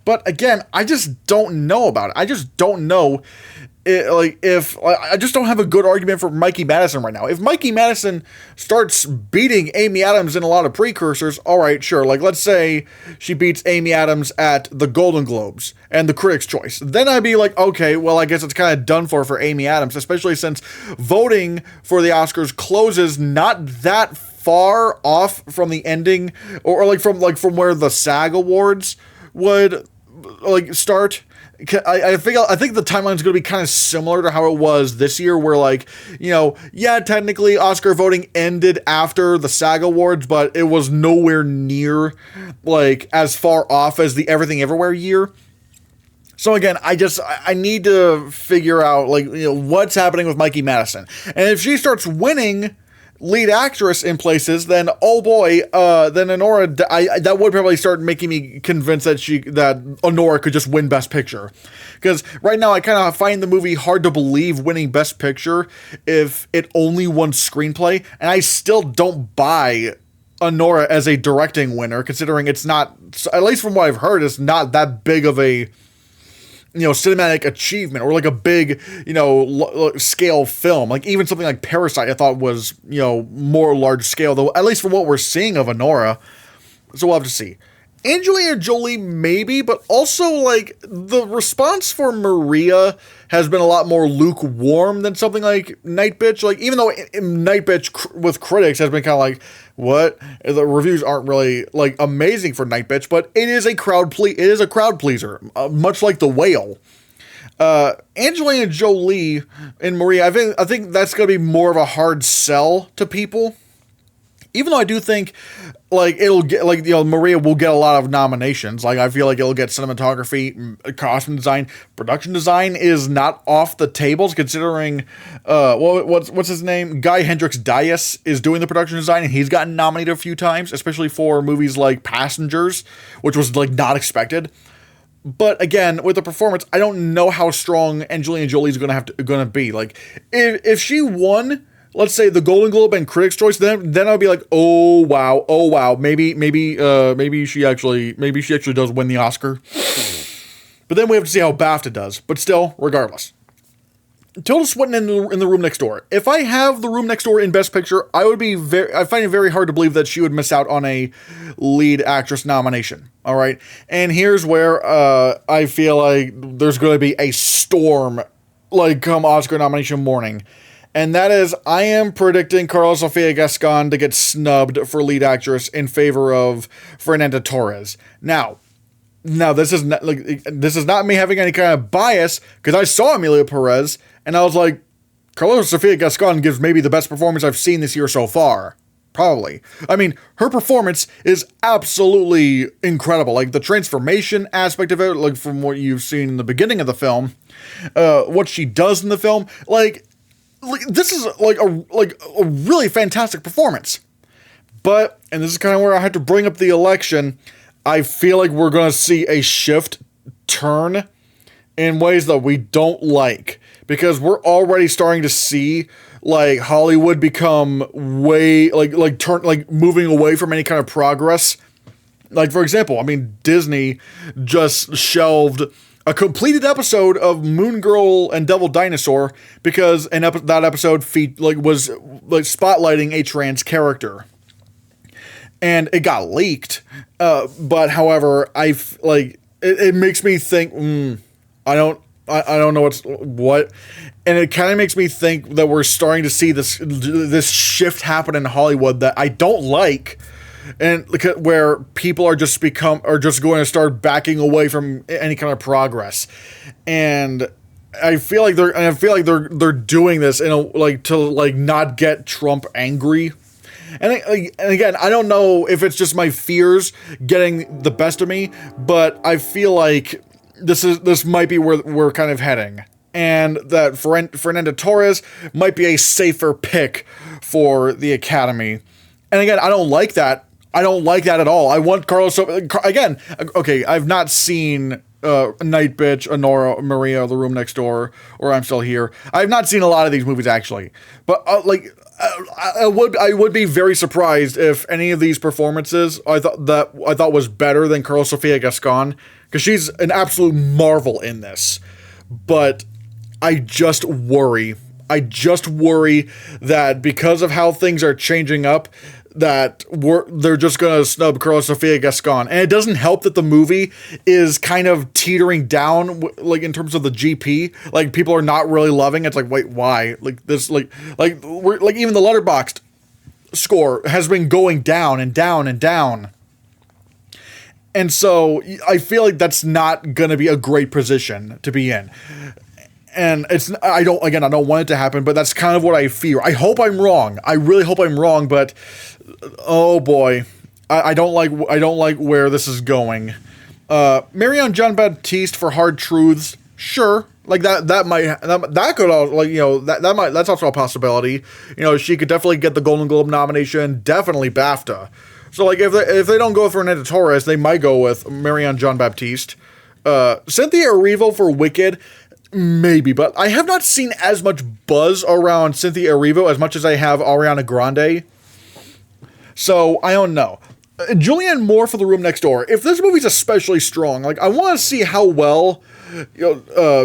But again, I just don't know about it. I just don't know. I just don't have a good argument for Mikey Madison right now. If Mikey Madison starts beating Amy Adams in a lot of precursors, all right, sure. Like, let's say she beats Amy Adams at the Golden Globes and the Critics' Choice. Then I'd be like, okay, well, I guess it's kind of done for Amy Adams, especially since voting for the Oscars closes not that far off from the ending, or from where the SAG Awards would start. I think the timeline is going to be kind of similar to how it was this year, where technically Oscar voting ended after the SAG Awards, but it was nowhere near as far off as the Everything Everywhere year. So again, I need to figure out what's happening with Mikey Madison, and if she starts winning lead actress in places, then oh boy, then Honora, that would probably start making me convinced that Honora could just win Best Picture. Because right now I kind of find the movie hard to believe winning Best Picture if it only won screenplay, and I still don't buy Honora as a directing winner, considering it's not, at least from what I've heard, it's not that big of a cinematic achievement, or a big, scale film. Even something like Parasite, I thought was, more large scale, though, at least from what we're seeing of Honora. So we'll have to see. Angelina Jolie, maybe, but also, the response for Maria has been a lot more lukewarm than something like Night Bitch. Even though Night Bitch with critics has been kind of what? The reviews aren't really, amazing for Night Bitch, but it is a crowd pleaser, much like The Whale. Angelina Jolie and Maria, I think that's going to be more of a hard sell to people. Even though I do think, it'll get, Maria will get a lot of nominations. I feel like it'll get cinematography, costume design, production design is not off the tables, considering, what's his name? Guy Hendricks Dias is doing the production design, and he's gotten nominated a few times, especially for movies like Passengers, which was, not expected. But again, with the performance, I don't know how strong Angelina Jolie is gonna be. If she won, let's say, the Golden Globe and Critics' Choice, then I'll be oh wow, maybe she actually does win the Oscar. But then we have to see how BAFTA does. But still, regardless, Tilda Swinton in the Room Next Door. If I have The Room Next Door in Best Picture, I find it very hard to believe that she would miss out on a lead actress nomination. All right, and here's where I feel like there's going to be a storm, come Oscar nomination morning. And that is, I am predicting Carla Sofia Gascon to get snubbed for lead actress in favor of Fernanda Torres. Now this is not me having any kind of bias, because I saw Emilia Perez and I was like, Carla Sofia Gascon gives maybe the best performance I've seen this year so far. Probably. I mean, her performance is absolutely incredible. The transformation aspect of it, from what you've seen in the beginning of the film, what she does in the film, this is a really fantastic performance. But, and this is kind of where I had to bring up the election, I feel like we're going to see a shift turn in ways that we don't like, because we're already starting to see Hollywood become way moving away from any kind of progress. For example, I mean, Disney just shelved a completed episode of Moon Girl and Devil Dinosaur because that episode was spotlighting a trans character, and it got leaked. But however, it makes me think. I don't know what, and it kind of makes me think that we're starting to see this shift happen in Hollywood that I don't like. And where people are just going to start backing away from any kind of progress, and I feel like they're doing this to not get Trump angry. And again, I don't know if it's just my fears getting the best of me, but I feel like this might be where we're kind of heading, and that Fernanda Torres might be a safer pick for the Academy. And again, I don't like that. I don't like that at all. I want Carlos. Again, okay, I've not seen Night Bitch, Honora, Maria, The Room Next Door, or I'm Still Here. I've not seen a lot of these movies, actually. But, I would be very surprised if any of these performances I thought was better than Carla Sofia Gascon, because she's an absolute marvel in this. But I just worry that because of how things are changing up, that they're just going to snub Carla Sofia Gascon. And it doesn't help that the movie is kind of teetering down, like, in terms of the GP. Like, people are not really loving it. It's like, wait, why? Like, this, like even the Letterboxd score has been going down and down and down. And so I feel like that's not going to be a great position to be in. And I don't want it to happen, but that's kind of what I fear. I hope I'm wrong. I really hope I'm wrong, but oh boy, I don't like where this is going. Marianne Jean-Baptiste for Hard Truths, sure. Like that could also, like, you know, that's also a possibility. You know, she could definitely get the Golden Globe nomination, definitely BAFTA. So, like, if they don't go for Fernanda Torres, they might go with Marianne Jean-Baptiste. Cynthia Erivo for Wicked, maybe, but I have not seen as much buzz around Cynthia Erivo as much as I have Ariana Grande. So, I don't know. Julianne Moore for The Room Next Door. If this movie's especially strong, like, I want to see how well, you know,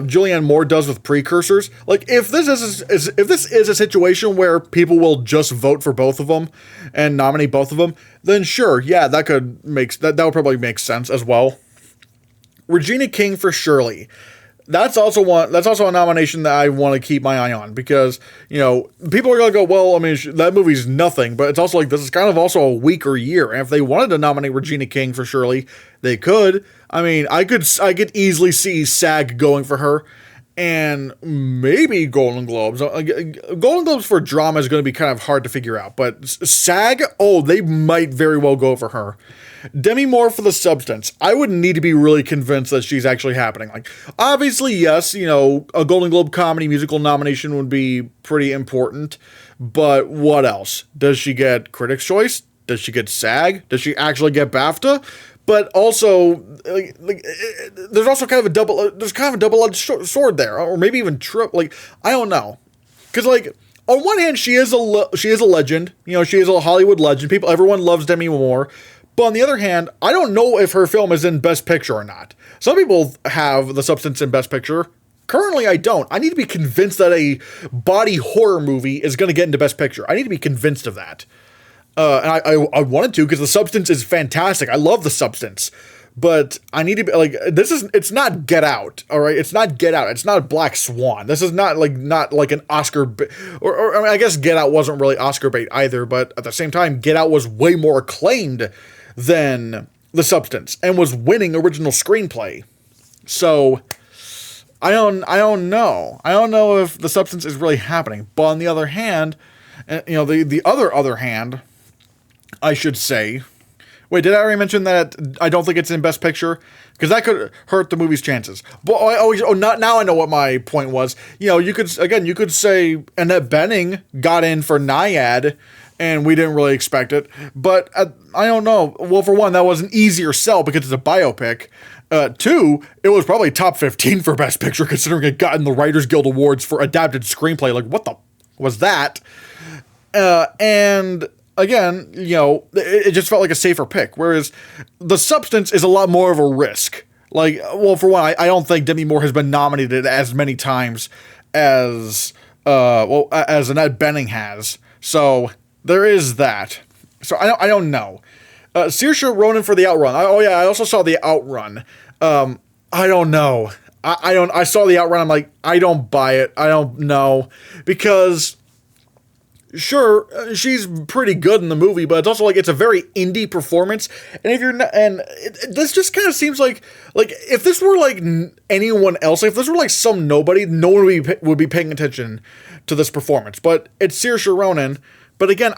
Julianne Moore does with precursors. Like, if this is a situation where people will just vote for both of them and nominate both of them, then sure, yeah, that would probably make sense as well. Regina King for Shirley. That's also a nomination that I want to keep my eye on, because, you know, people are going to go, well, I mean, that movie's nothing, but it's also like, this is kind of also a weaker year. And if they wanted to nominate Regina King for Shirley, they could. I mean, I could easily see SAG going for her, and maybe Golden Globes. Golden Globes for drama is going to be kind of hard to figure out, but SAG, oh, they might very well go for her. Demi Moore for The Substance. I would need to be really convinced that she's actually happening. Like, obviously, yes, you know, a Golden Globe comedy musical nomination would be pretty important, but what else? Does she get Critics' Choice? Does she get SAG? Does she actually get BAFTA? But also, there's also kind of a double-edged sword there, or maybe even like, I don't know, because, like, on one hand, she is a legend. You know, she is a Hollywood legend. Everyone loves Demi Moore. But on the other hand, I don't know if her film is in Best Picture or not. Some people have The Substance in Best Picture. Currently, I don't. I need to be convinced that a body horror movie is going to get into Best Picture. I need to be convinced of that. And I wanted to, because The Substance is fantastic. I love The Substance. But I need to be, like, it's not Get Out, all right? It's not Get Out. It's not Black Swan. This is not like an Oscar, or I mean, I guess Get Out wasn't really Oscar bait either, but at the same time, Get Out was way more acclaimed than The Substance, and was winning original screenplay. So I don't know. I don't know if The Substance is really happening. But on the other hand, you know, the other hand, I should say. Wait, did I already mention that I don't think it's in Best Picture? Because that could hurt the movie's chances. But now I know what my point was. You know, you could say Annette Bening got in for Naiad, and we didn't really expect it. But I don't know. Well, for one, that was an easier sell because it's a biopic. Two, it was probably top 15 for Best Picture, considering it got in the Writers Guild Awards for Adapted Screenplay. Like, what the was that? And again, you know, it just felt like a safer pick. Whereas The Substance is a lot more of a risk. Like, well, for one, I don't think Demi Moore has been nominated as many times as Annette Bening has. So there is that. So I don't know. Saoirse Ronan for The Outrun. I also saw The Outrun. I don't know. I saw The Outrun. I'm like, I don't buy it. I don't know, because sure, she's pretty good in the movie, but it's also like, it's a very indie performance. And if you're not, this just kind of seems like if this were like anyone else, like if this were like some nobody, no one would be paying attention to this performance. But it's Saoirse Ronan. But again,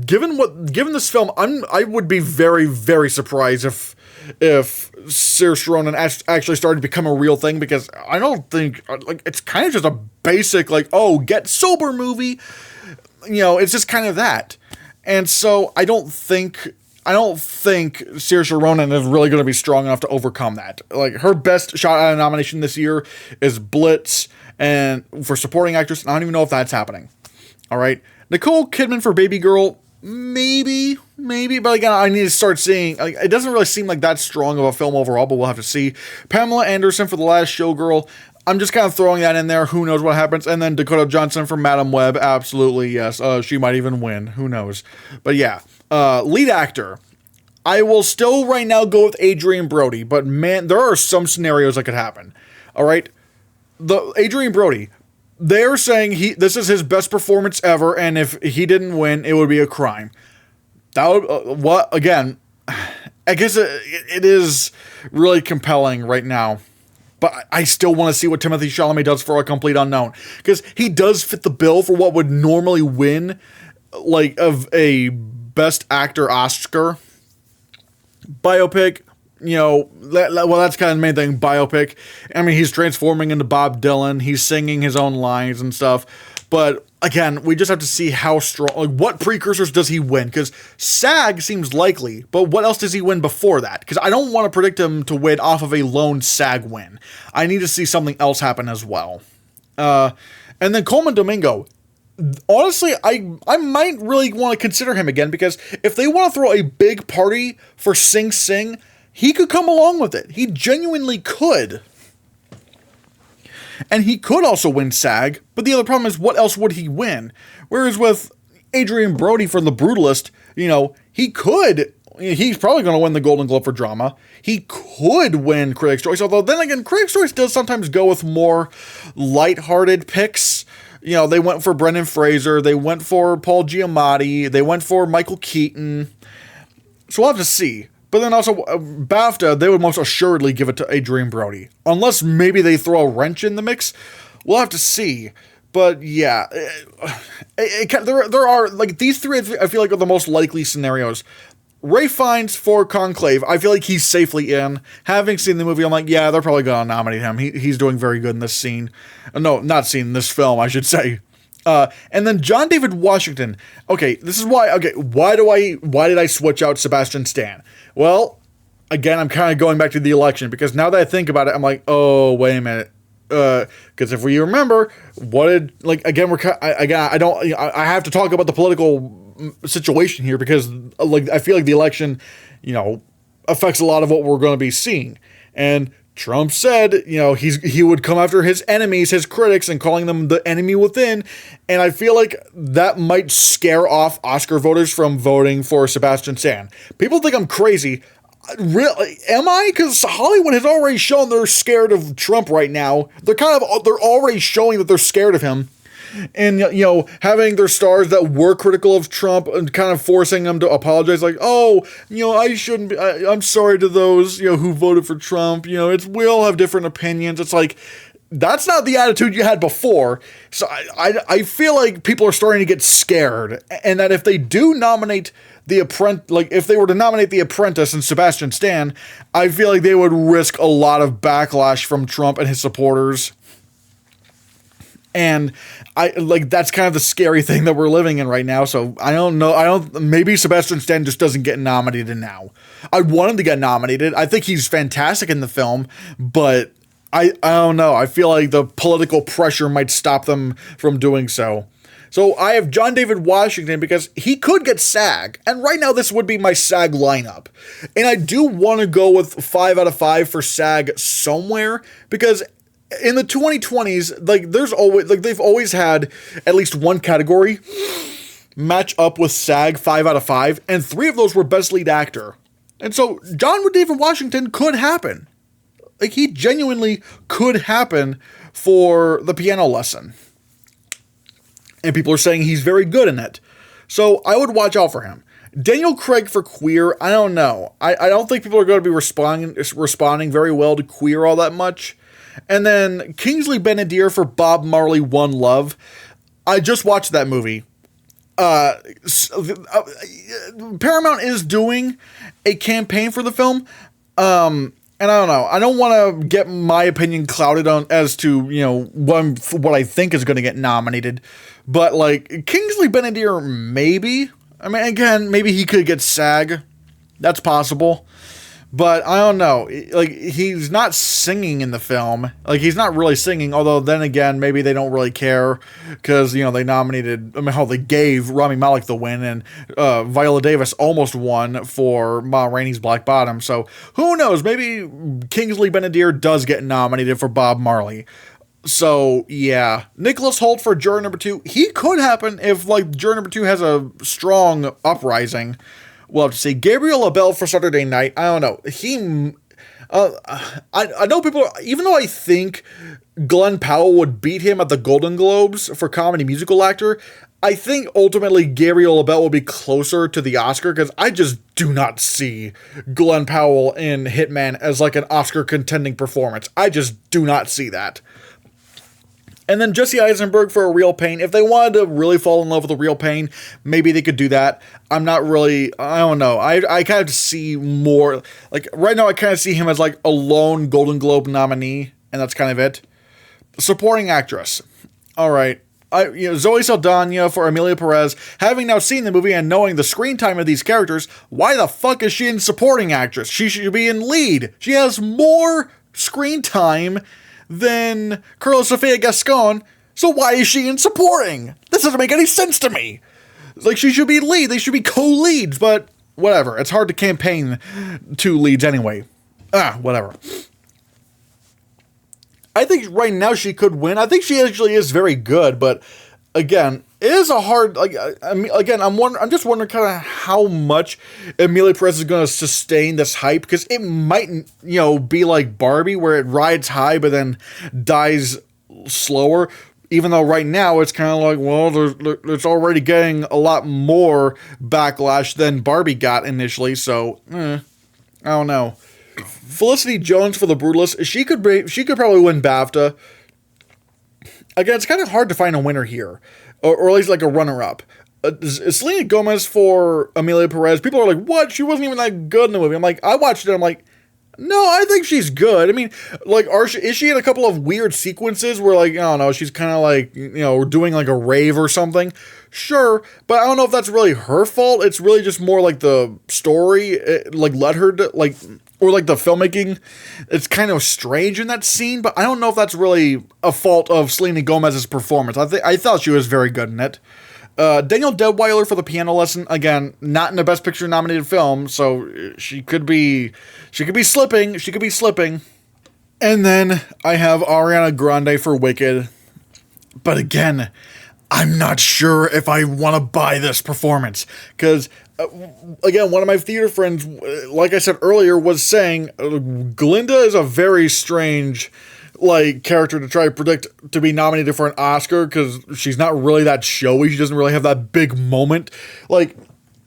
given this film, I would be very, very surprised if Saoirse Ronan actually started to become a real thing, because I don't think, like, it's kind of just a basic, like, oh, get sober movie. You know, it's just kind of that. And so I don't think Saoirse Ronan is really going to be strong enough to overcome that. Like, her best shot at a nomination this year is Blitz, and for supporting actress, I don't even know if that's happening. All right. Nicole Kidman for Baby Girl, maybe, but again, I need to start seeing, like, it doesn't really seem like that strong of a film overall, but we'll have to see. Pamela Anderson for The Last Showgirl, I'm just kind of throwing that in there, who knows what happens, and then Dakota Johnson for Madam Web, absolutely, yes, she might even win, who knows, but yeah, lead actor, I will still right now go with Adrian Brody, but man, there are some scenarios that could happen, alright, the Adrian Brody, they're saying this is his best performance ever, and if he didn't win, it would be a crime. That would, again, I guess it is really compelling right now, but I still want to see what Timothée Chalamet does for A Complete Unknown, because he does fit the bill for what would normally win, like, of a Best Actor Oscar biopic. You know, that's kind of the main thing, biopic. I mean, he's transforming into Bob Dylan. He's singing his own lines and stuff. But, again, we just have to see how strong, like, what precursors does he win? Because SAG seems likely, but what else does he win before that? Because I don't want to predict him to win off of a lone SAG win. I need to see something else happen as well. And then Coleman Domingo. Honestly, I might really want to consider him again, because if they want to throw a big party for Sing Sing, he could come along with it. He genuinely could. And he could also win SAG, but the other problem is, what else would he win? Whereas with Adrian Brody for The Brutalist, you know, he's probably going to win the Golden Globe for drama. He could win Critics' Choice, although then again, Critics' Choice does sometimes go with more lighthearted picks. You know, they went for Brendan Fraser, they went for Paul Giamatti, they went for Michael Keaton. So we'll have to see. But then also, BAFTA, they would most assuredly give it to Adrian Brody. Unless maybe they throw a wrench in the mix. We'll have to see. But yeah, there are, like, these three I feel like are the most likely scenarios. Ray Fiennes for Conclave, I feel like he's safely in. Having seen the movie, I'm like, yeah, they're probably going to nominate him. He's doing very good in this scene. No, not scene, this film, I should say. And then John David Washington. Okay, this is why, why did I switch out Sebastian Stan? Well, again, I'm kind of going back to the election, because now that I think about it, I'm like, oh, wait a minute. Because if we remember, I have to talk about the political situation here, because, like, I feel like the election, you know, affects a lot of what we're going to be seeing. And Trump said, you know, he would come after his enemies, his critics, and calling them the enemy within. And I feel like that might scare off Oscar voters from voting for Sebastian Stan. People think I'm crazy. Really? Am I? Because Hollywood has already shown they're scared of Trump right now. They're already showing that they're scared of him. And, you know, having their stars that were critical of Trump and kind of forcing them to apologize, like, oh, you know, I shouldn't be, I'm sorry to those, you know, who voted for Trump. You know, we all have different opinions. It's like, that's not the attitude you had before. So I feel like people are starting to get scared, and that if they do nominate The Apprentice, like if they were to nominate The Apprentice and Sebastian Stan, I feel like they would risk a lot of backlash from Trump and his supporters. And that's kind of the scary thing that we're living in right now. So I don't know. Maybe Sebastian Stan just doesn't get nominated now. I want him to get nominated. I think he's fantastic in the film, but I don't know. I feel like the political pressure might stop them from doing so. So I have John David Washington because he could get SAG. And right now this would be my SAG lineup. And I do want to go with 5 out of 5 for SAG somewhere, because in the 2020s, like, there's always, like, they've always had at least one category match up with SAG 5 out of 5, and 3 of those were Best Lead Actor. And so John David Washington could happen. Like, he genuinely could happen for The Piano Lesson. And people are saying he's very good in it. So I would watch out for him. Daniel Craig for Queer, I don't know. I don't think people are going to be responding very well to Queer all that much. And then Kingsley Ben-Adir for Bob Marley One Love. I just watched that movie. Paramount is doing a campaign for the film. And I don't know. I don't want to get my opinion clouded on as to, you know, what I think is going to get nominated. But, like, Kingsley Ben-Adir, maybe. I mean, again, maybe he could get SAG. That's possible. But I don't know. Like, he's not singing in the film. Like, he's not really singing. Although, then again, maybe they don't really care because, they nominated. I mean, hell, they gave Rami Malek the win, and Viola Davis almost won for Ma Rainey's Black Bottom. So who knows? Maybe Kingsley Benadir does get nominated for Bob Marley. So, yeah. Nicholas Hoult for juror number 2. He could happen if, juror number 2 has a strong uprising. We'll have to see. Gabriel LaBelle for Saturday Night. I don't know. I know people, even though I think Glenn Powell would beat him at the Golden Globes for Comedy Musical Actor, I think ultimately Gabriel LaBelle will be closer to the Oscar, because I just do not see Glenn Powell in Hitman as an Oscar contending performance. I just do not see that. And then Jesse Eisenberg for A Real Pain. If they wanted to really fall in love with A Real Pain, maybe they could do that. I'm not really, I don't know. I kind of see more, right now I kind of see him as a lone Golden Globe nominee, and that's kind of it. Supporting actress. All right. Zoe Saldana for Emilia Perez. Having now seen the movie and knowing the screen time of these characters, why the fuck is she in supporting actress? She should be in lead. She has more screen time than Carla Sofia Gascon, so why is she in supporting? This doesn't make any sense to me. She should be lead, they should be co-leads, but whatever. It's hard to campaign 2 leads anyway. Whatever. I think right now she could win. I think she actually is very good, but again, it is a hard, I'm just wondering kind of how much Emilia Perez is going to sustain this hype, because it might, be like Barbie, where it rides high but then dies slower, even though right now it's kind of it's already getting a lot more backlash than Barbie got initially, so, I don't know. Felicity Jones for The Brutalist, she could probably win BAFTA. Again, it's kind of hard to find a winner here. Or at least a runner-up. Selena Gomez for Emilia Perez. People are like, what? She wasn't even that good in the movie. I'm like, I watched it. I'm like, no, I think she's good. I mean, is she in a couple of weird sequences where, I don't know, she's kind of doing a rave or something? Sure, but I don't know if that's really her fault. It's really just more the story, led her to, or the filmmaking. It's kind of strange in that scene, but I don't know if that's really a fault of Selena Gomez's performance. I thought she was very good in it. Daniel Deadwyler for The Piano Lesson. Again, not in the Best Picture nominated film, so she could be slipping. She could be slipping. And then I have Ariana Grande for Wicked. But again, I'm not sure if I want to buy this performance, because again, one of my theater friends, like I said earlier, was saying Glinda is a very strange character to try to predict to be nominated for an Oscar, because she's not really that showy. She doesn't really have that big moment.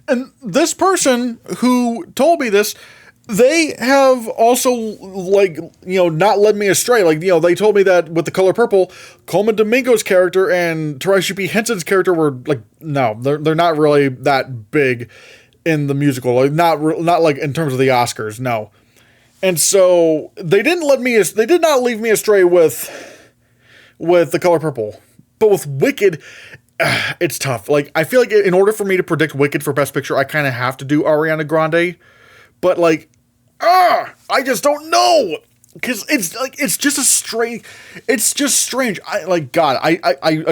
And this person who told me this, they have also, not led me astray. They told me that with The Color Purple, Coleman Domingo's character and Taraji P. Henson's character were, no, they're not really that big in the musical. Not in terms of the Oscars, no. And so, they did not leave me astray with The Color Purple. But with Wicked, it's tough. I feel like in order for me to predict Wicked for Best Picture, I kind of have to do Ariana Grande. But I just don't know, because it's just strange. I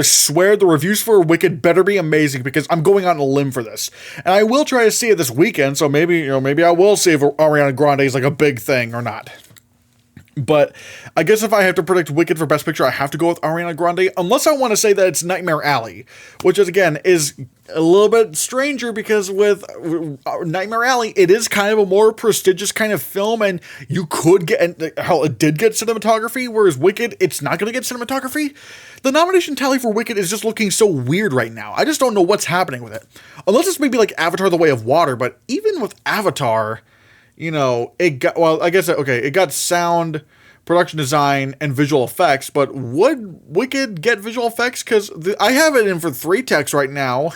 swear the reviews for Wicked better be amazing, because I'm going on a limb for this, and I will try to see it this weekend. So maybe I will see if Ariana Grande is a big thing or not. But I guess if I have to predict Wicked for Best Picture, I have to go with Ariana Grande, unless I want to say that it's Nightmare Alley, which is a little bit stranger, because with Nightmare Alley, it is kind of a more prestigious kind of film, and you could get, and hell, it did get cinematography, whereas Wicked, it's not going to get cinematography. The nomination tally for Wicked is just looking so weird right now. I just don't know what's happening with it. Unless it's maybe Avatar: The Way of Water, but even with Avatar, it got sound, production design, and visual effects, but would Wicked get visual effects? Because I have it in for 3 techs right now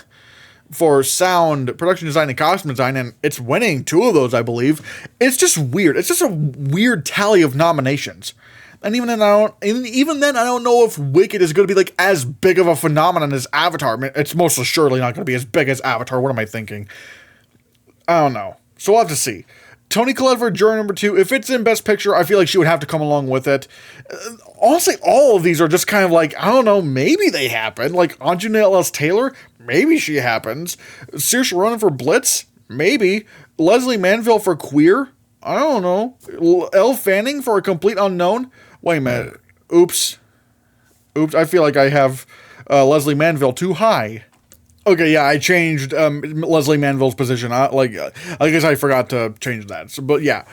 for sound, production design, and costume design, and it's winning 2 of those, I believe. It's just weird. It's just a weird tally of nominations. And even then, I don't know if Wicked is going to be as big of a phenomenon as Avatar. I mean, it's most assuredly not going to be as big as Avatar. What am I thinking? I don't know. So we'll have to see. Toni Collette for Juror number 2. If it's in Best Picture, I feel like she would have to come along with it. Honestly, all of these are just kind of like, I don't know, maybe they happen. Like, Anjuna Ellis Taylor, maybe she happens. Saoirse Ronan for Blitz, maybe. Leslie Manville for Queer, I don't know. Elle Fanning for A Complete Unknown. Wait a minute. Oops, I feel like I have Leslie Manville too high. Okay, yeah, I changed Leslie Manville's position. I guess I forgot to change that. So, but yeah,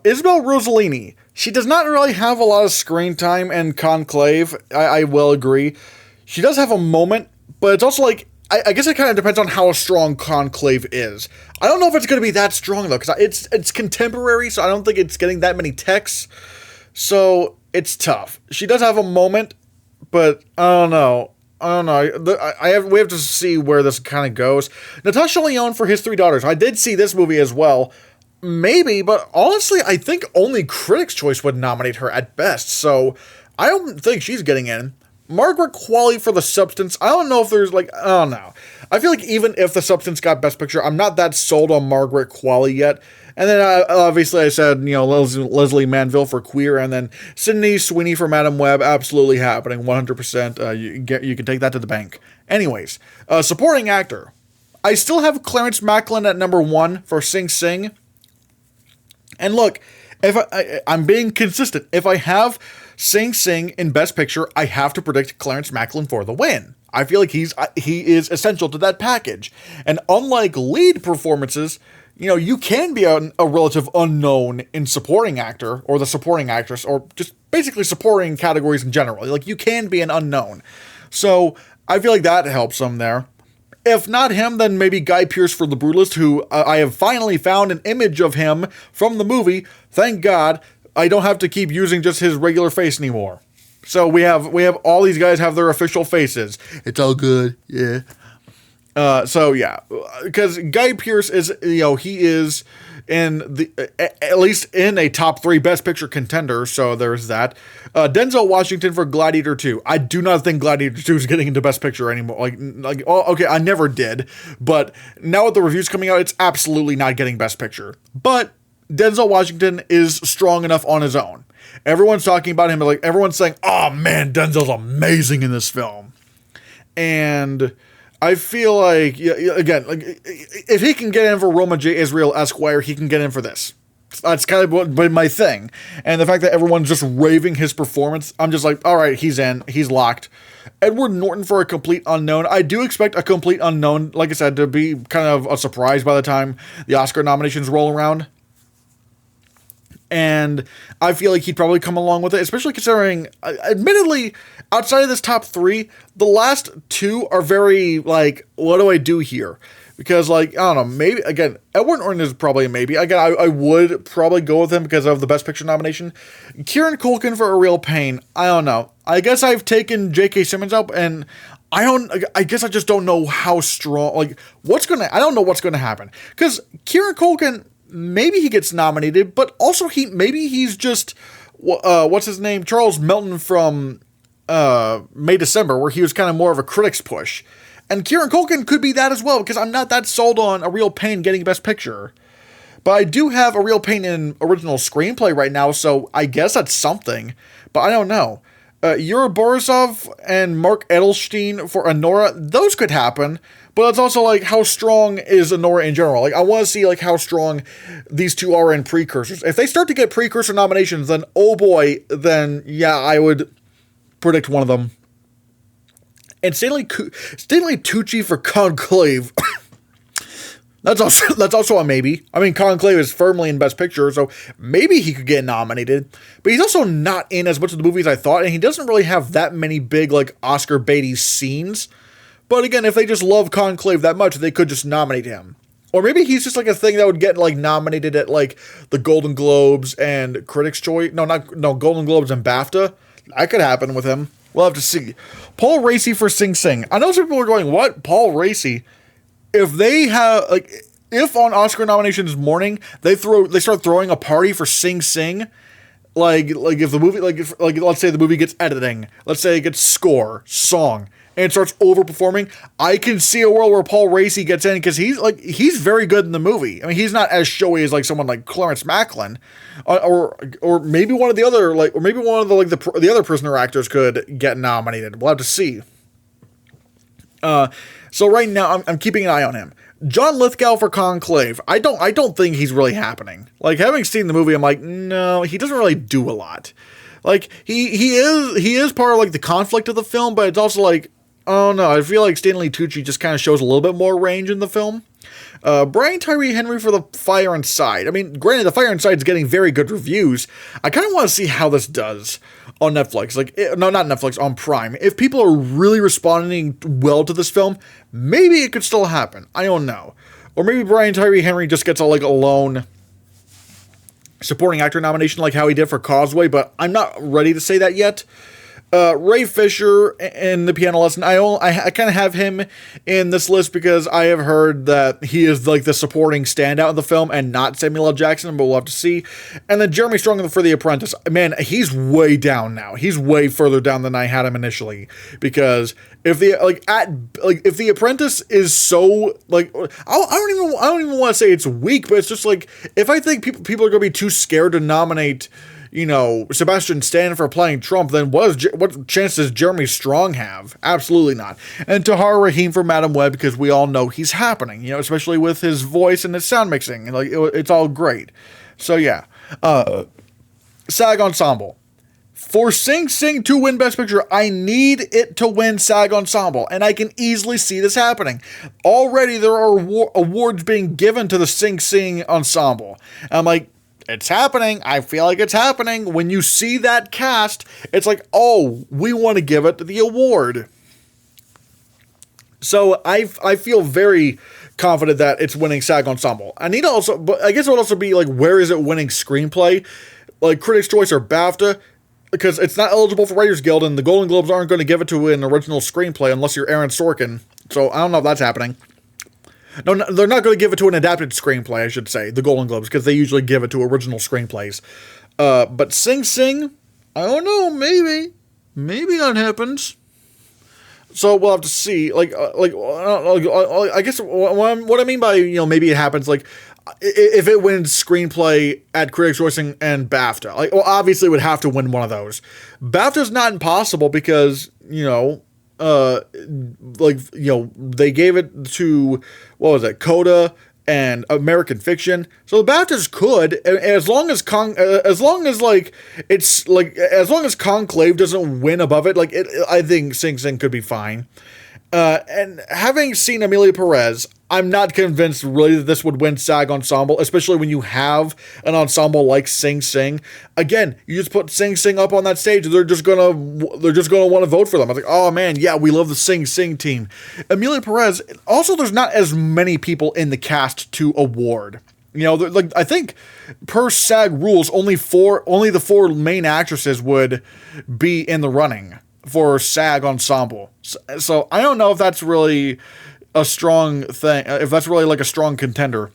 Isabel Rossellini. She does not really have a lot of screen time in Conclave. I will agree. She does have a moment, but it's also like, I guess it kind of depends on how strong Conclave is. I don't know if it's going to be that strong, though, because it's contemporary, so I don't think it's getting that many texts. So it's tough. She does have a moment, but I don't know. We have to see where this kind of goes. Natasha Lyonne for His Three Daughters. I did see this movie as well. Maybe, but honestly, I think only Critics' Choice would nominate her at best. So I don't think she's getting in. Margaret Qualley for The Substance. I don't know if there's I don't know. I feel like even if The Substance got Best Picture, I'm not that sold on Margaret Qualley yet. And then obviously I said, Leslie Manville for Queer, and then Sydney Sweeney for Madam Web, absolutely happening, 100%. You can take that to the bank. Anyways, supporting actor. I still have Clarence Macklin at number 1 for Sing Sing. And look, if I'm being consistent. If I have Sing Sing in Best Picture, I have to predict Clarence Macklin for the win. I feel like he is essential to that package. And unlike lead performances, you can be a relative unknown in supporting actor or the supporting actress or just basically supporting categories in general. Like, you can be an unknown. So I feel like that helps him there. If not him, then maybe Guy Pearce for The Brutalist, who I have finally found an image of him from the movie. Thank God I don't have to keep using just his regular face anymore. So we have all these guys have their official faces. It's all good, yeah. So yeah, because Guy Pearce is, he is in at least in a top 3 Best Picture contender. So there's that. Denzel Washington for Gladiator 2. I do not think Gladiator 2 is getting into Best Picture anymore. Okay, I never did, but now with the reviews coming out, it's absolutely not getting Best Picture. But Denzel Washington is strong enough on his own. Everyone's talking about him, everyone's saying, "Oh man, Denzel's amazing in this film," and I feel like, again, if he can get in for Roma J. Israel Esquire, he can get in for this. That's kind of been my thing. And the fact that everyone's just raving his performance, I'm just like, all right, he's in. He's locked. Edward Norton for A Complete Unknown. I do expect A Complete Unknown, like I said, to be kind of a surprise by the time the Oscar nominations roll around. And I feel like he'd probably come along with it, especially considering, admittedly, outside of this top 3, the last 2 are very, what do I do here? Because, I don't know, maybe, again, Edward Norton is probably a maybe. Again, I would probably go with him because of the Best Picture nomination. Kieran Culkin for A Real Pain. I don't know. I guess I've taken J.K. Simmons up, and I guess I just don't know how strong, I don't know what's going to happen. Because Kieran Culkin, maybe he gets nominated, but also maybe he's just, what's his name? Charles Melton from May December, where he was kind of more of a critic's push. And Kieran Culkin could be that as well, because I'm not that sold on A Real Pain getting Best Picture. But I do have A Real Pain in Original Screenplay right now, so I guess that's something. But I don't know. Yuri Borisov and Mark Edelstein for Anora, those could happen. But it's also how strong is Anora in general? I want to see how strong these two are in precursors. If they start to get precursor nominations, then oh boy, then yeah, I would predict one of them. And Stanley Tucci for Conclave. That's also a maybe. I mean, Conclave is firmly in Best Picture, so maybe he could get nominated. But he's also not in as much of the movies I thought, and he doesn't really have that many big Oscar baity scenes. But again, if they just love Conclave that much, they could just nominate him. Or maybe he's just a thing that would get nominated at the Golden Globes and Critics' Choice. No, Golden Globes and BAFTA. That could happen with him. We'll have to see. Paul Raci for Sing Sing. I know some people are going, what? Paul Raci? If they have, if on Oscar nominations morning, they start throwing a party for Sing Sing, if the movie, let's say the movie gets editing, let's say it gets score, song, and starts overperforming, I can see a world where Paul Raci gets in because he's very good in the movie. I mean, he's not as showy as like someone like Clarence Macklin, or maybe one of the other or maybe one of the other prisoner actors could get nominated. We'll have to see. So right now I'm keeping an eye on him. John Lithgow for Conclave. I don't think he's really happening. Like, having seen the movie, I'm like, no, he doesn't really do a lot. Like, he is part of like the conflict of the film, but it's also like, oh no, I feel like Stanley Tucci just kind of shows a little bit more range in the film. Brian Tyree Henry for The Fire Inside. I mean, granted, The Fire Inside is getting very good reviews. I kind of want to see how this does on Netflix. No, not Netflix, on Prime. If people are really responding well to this film, maybe it could still happen. I don't know. Or maybe Brian Tyree Henry just gets a lone supporting actor nomination like how he did for Causeway, but I'm not ready to say that yet. Ray Fisher in The Piano Lesson. I kind of have him in this list because I have heard that he is like the supporting standout in the film and not Samuel L. Jackson, but we'll have to see. And then Jeremy Strong for The Apprentice. Man, he's way down now. He's way further down than I had him initially, because if The Apprentice is so like, I don't even want to say it's weak, but it's just like, if I think people are going to be too scared to nominate, Sebastian Stan for playing Trump, then what chance does Jeremy Strong have? Absolutely not. And Tahar Rahim for Madam Web, because we all know he's happening, especially with his voice and his sound mixing. Like, it's all great. So yeah. SAG Ensemble. For Sing Sing to win Best Picture, I need it to win SAG Ensemble, and I can easily see this happening. Already there are awards being given to the Sing Sing Ensemble. And I'm like, it's happening. I feel like it's happening. When you see that cast, it's like, oh, we want to give it the award. So I feel very confident that it's winning SAG Ensemble. I need to also, but I guess it would also be like, where is it winning screenplay? Like Critics' Choice or BAFTA? Because it's not eligible for Writers Guild, and the Golden Globes aren't going to give it to an original screenplay unless you're Aaron Sorkin. So I don't know if that's happening. No, they're not going to give it to an adapted screenplay, I should say, the Golden Globes, because they usually give it to original screenplays. But Sing Sing, I don't know, maybe that happens. So we'll have to see. I guess what I mean by maybe it happens, like, if it wins screenplay at Critics' Choice and BAFTA, obviously it would have to win one of those. BAFTA's not impossible because they gave it to, what was it, Coda and American Fiction. So the BAFTAs could, as long as Conclave doesn't win above it, I think Sing Sing could be fine. And having seen Amelia Perez, I'm not convinced really that this would win SAG Ensemble, especially when you have an ensemble like Sing Sing. Again, you just put Sing Sing up on that stage, they're just gonna want to vote for them. I was like, oh man, yeah, we love the Sing Sing team. Amelia Perez. Also, there's not as many people in the cast to award. I think per SAG rules, only the four main actresses would be in the running for SAG Ensemble. So I don't know if that's really a strong thing, if that's really like a strong contender.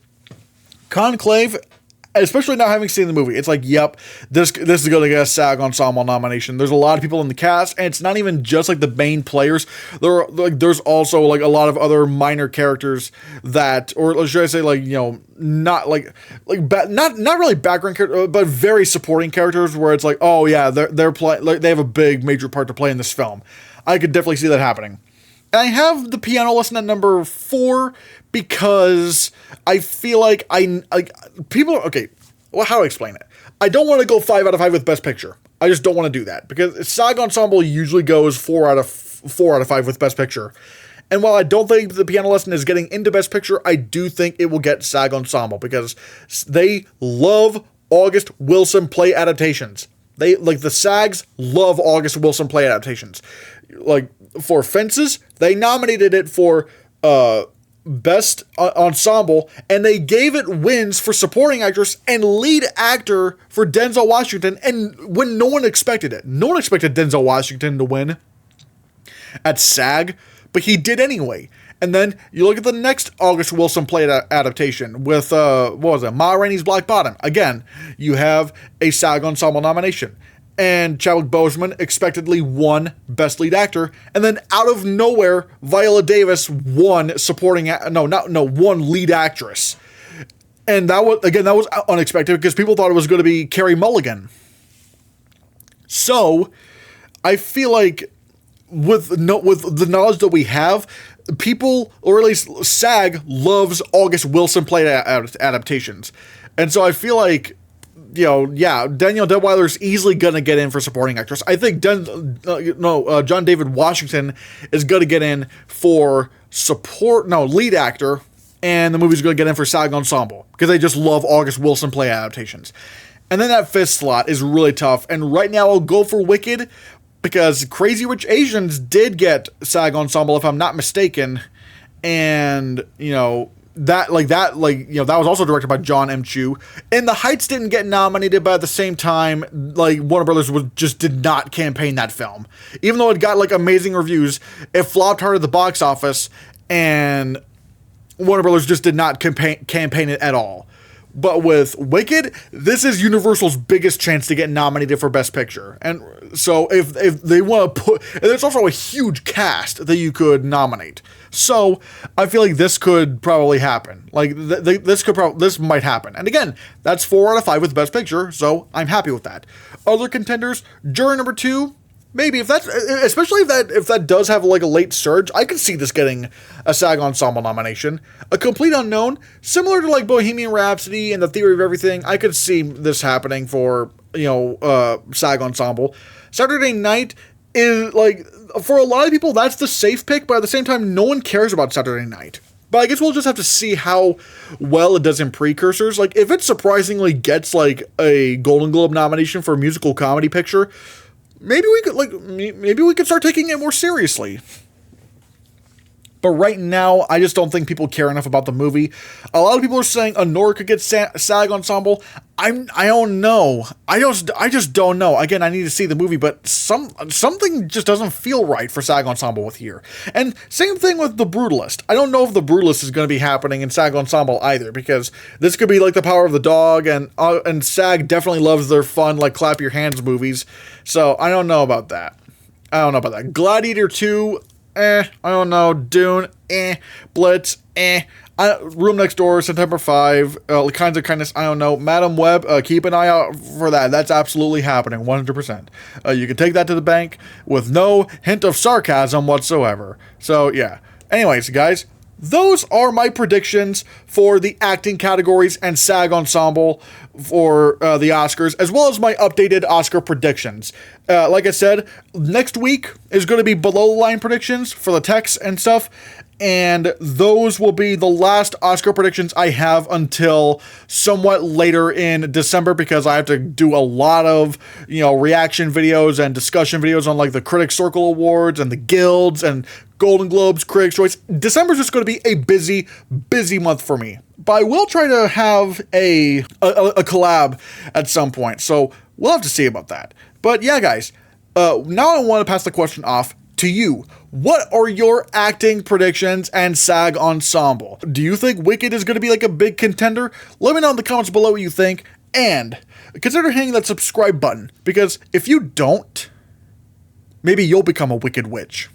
Conclave, especially not having seen the movie, it's like, yep, this is going to get a SAG Ensemble nomination. There's a lot of people in the cast, and it's not even just like the main players. There's also like a lot of other minor characters that, or should I say, not really background characters, but very supporting characters, where it's like, oh yeah, they're they have a big major part to play in this film. I could definitely see that happening. And I have The Piano Lesson at number 4 because I feel like okay, well, how do I explain it? I don't want to go 5 out of 5 with Best Picture. I just don't want to do that, because SAG Ensemble usually goes 4 out of 5 with Best Picture. And while I don't think The Piano Lesson is getting into Best Picture, I do think it will get SAG Ensemble, because they love August Wilson play adaptations. The SAGs love August Wilson play adaptations. Like, for Fences, they nominated it for Best Ensemble, and they gave it wins for Supporting Actress and Lead Actor for Denzel Washington, and when no one expected it. No one expected Denzel Washington to win at SAG, but he did anyway. And then you look at the next August Wilson play adaptation with, Ma Rainey's Black Bottom. Again, you have a SAG Ensemble nomination. and Chadwick Boseman expectedly won Best Lead Actor, and then out of nowhere, Viola Davis won won Lead Actress. And that was unexpected because people thought it was going to be Carey Mulligan. So, I feel like with the knowledge that we have, people, or at least SAG, loves August Wilson play adaptations. And so I feel like, Danielle Deadwyler's easily gonna get in for supporting actress. I think John David Washington is gonna get in for lead actor, and the movie's gonna get in for SAG Ensemble because they just love August Wilson play adaptations. And then that fifth slot is really tough. And right now I'll go for Wicked because Crazy Rich Asians did get SAG Ensemble, if I'm not mistaken, and that was also directed by John M. Chu. And The Heights didn't get nominated, but at the same time, Warner Brothers just did not campaign that film. Even though it got amazing reviews, it flopped hard at the box office, and Warner Brothers just did not campaign it at all. But with Wicked, this is Universal's biggest chance to get nominated for Best Picture. And so if they want to and there's also a huge cast that you could nominate. So I feel like this could probably happen. This might happen. And again, that's 4 out of 5 with Best Picture, so I'm happy with that. Other contenders, Juror number 2, maybe especially if that does have a late surge, I could see this getting a SAG Ensemble nomination. A Complete Unknown, similar to Bohemian Rhapsody and The Theory of Everything, I could see this happening for SAG Ensemble. Saturday Night is for a lot of people that's the safe pick, but at the same time no one cares about Saturday Night. But I guess we'll just have to see how well it does in precursors. If it surprisingly gets a Golden Globe nomination for a musical comedy picture, maybe we could start taking it more seriously. But right now, I just don't think people care enough about the movie. A lot of people are saying Anora could get SAG Ensemble. I don't know. I just don't know. Again, I need to see the movie, but something just doesn't feel right for SAG Ensemble with here. And same thing with The Brutalist. I don't know if The Brutalist is going to be happening in SAG Ensemble either, because this could be The Power of the Dog, and SAG definitely loves their fun, clap your hands movies. So I don't know about that. Gladiator 2, I don't know. Dune, Blitz, Room Next Door, September 5, Kinds of Kindness, I don't know. Madam Web, keep an eye out for that. That's absolutely happening, 100%. You can take that to the bank with no hint of sarcasm whatsoever. So, yeah. Anyways, guys, those are my predictions for the acting categories and SAG Ensemble for the Oscars, as well as my updated Oscar predictions. Like I said, next week is going to be below-the-line predictions for the techs and stuff, and those will be the last Oscar predictions I have until somewhat later in December, because I have to do a lot of, reaction videos and discussion videos on the Critics Circle Awards and the Guilds and Golden Globes, Critics' Choice. December's just going to be a busy, busy month for me. But I will try to have a collab at some point, so we'll have to see about that. But yeah, guys, now I want to pass the question off to you. What are your acting predictions and SAG Ensemble? Do you think Wicked is going to be a big contender? Let me know in the comments below what you think, and consider hitting that subscribe button, because if you don't, maybe you'll become a Wicked Witch.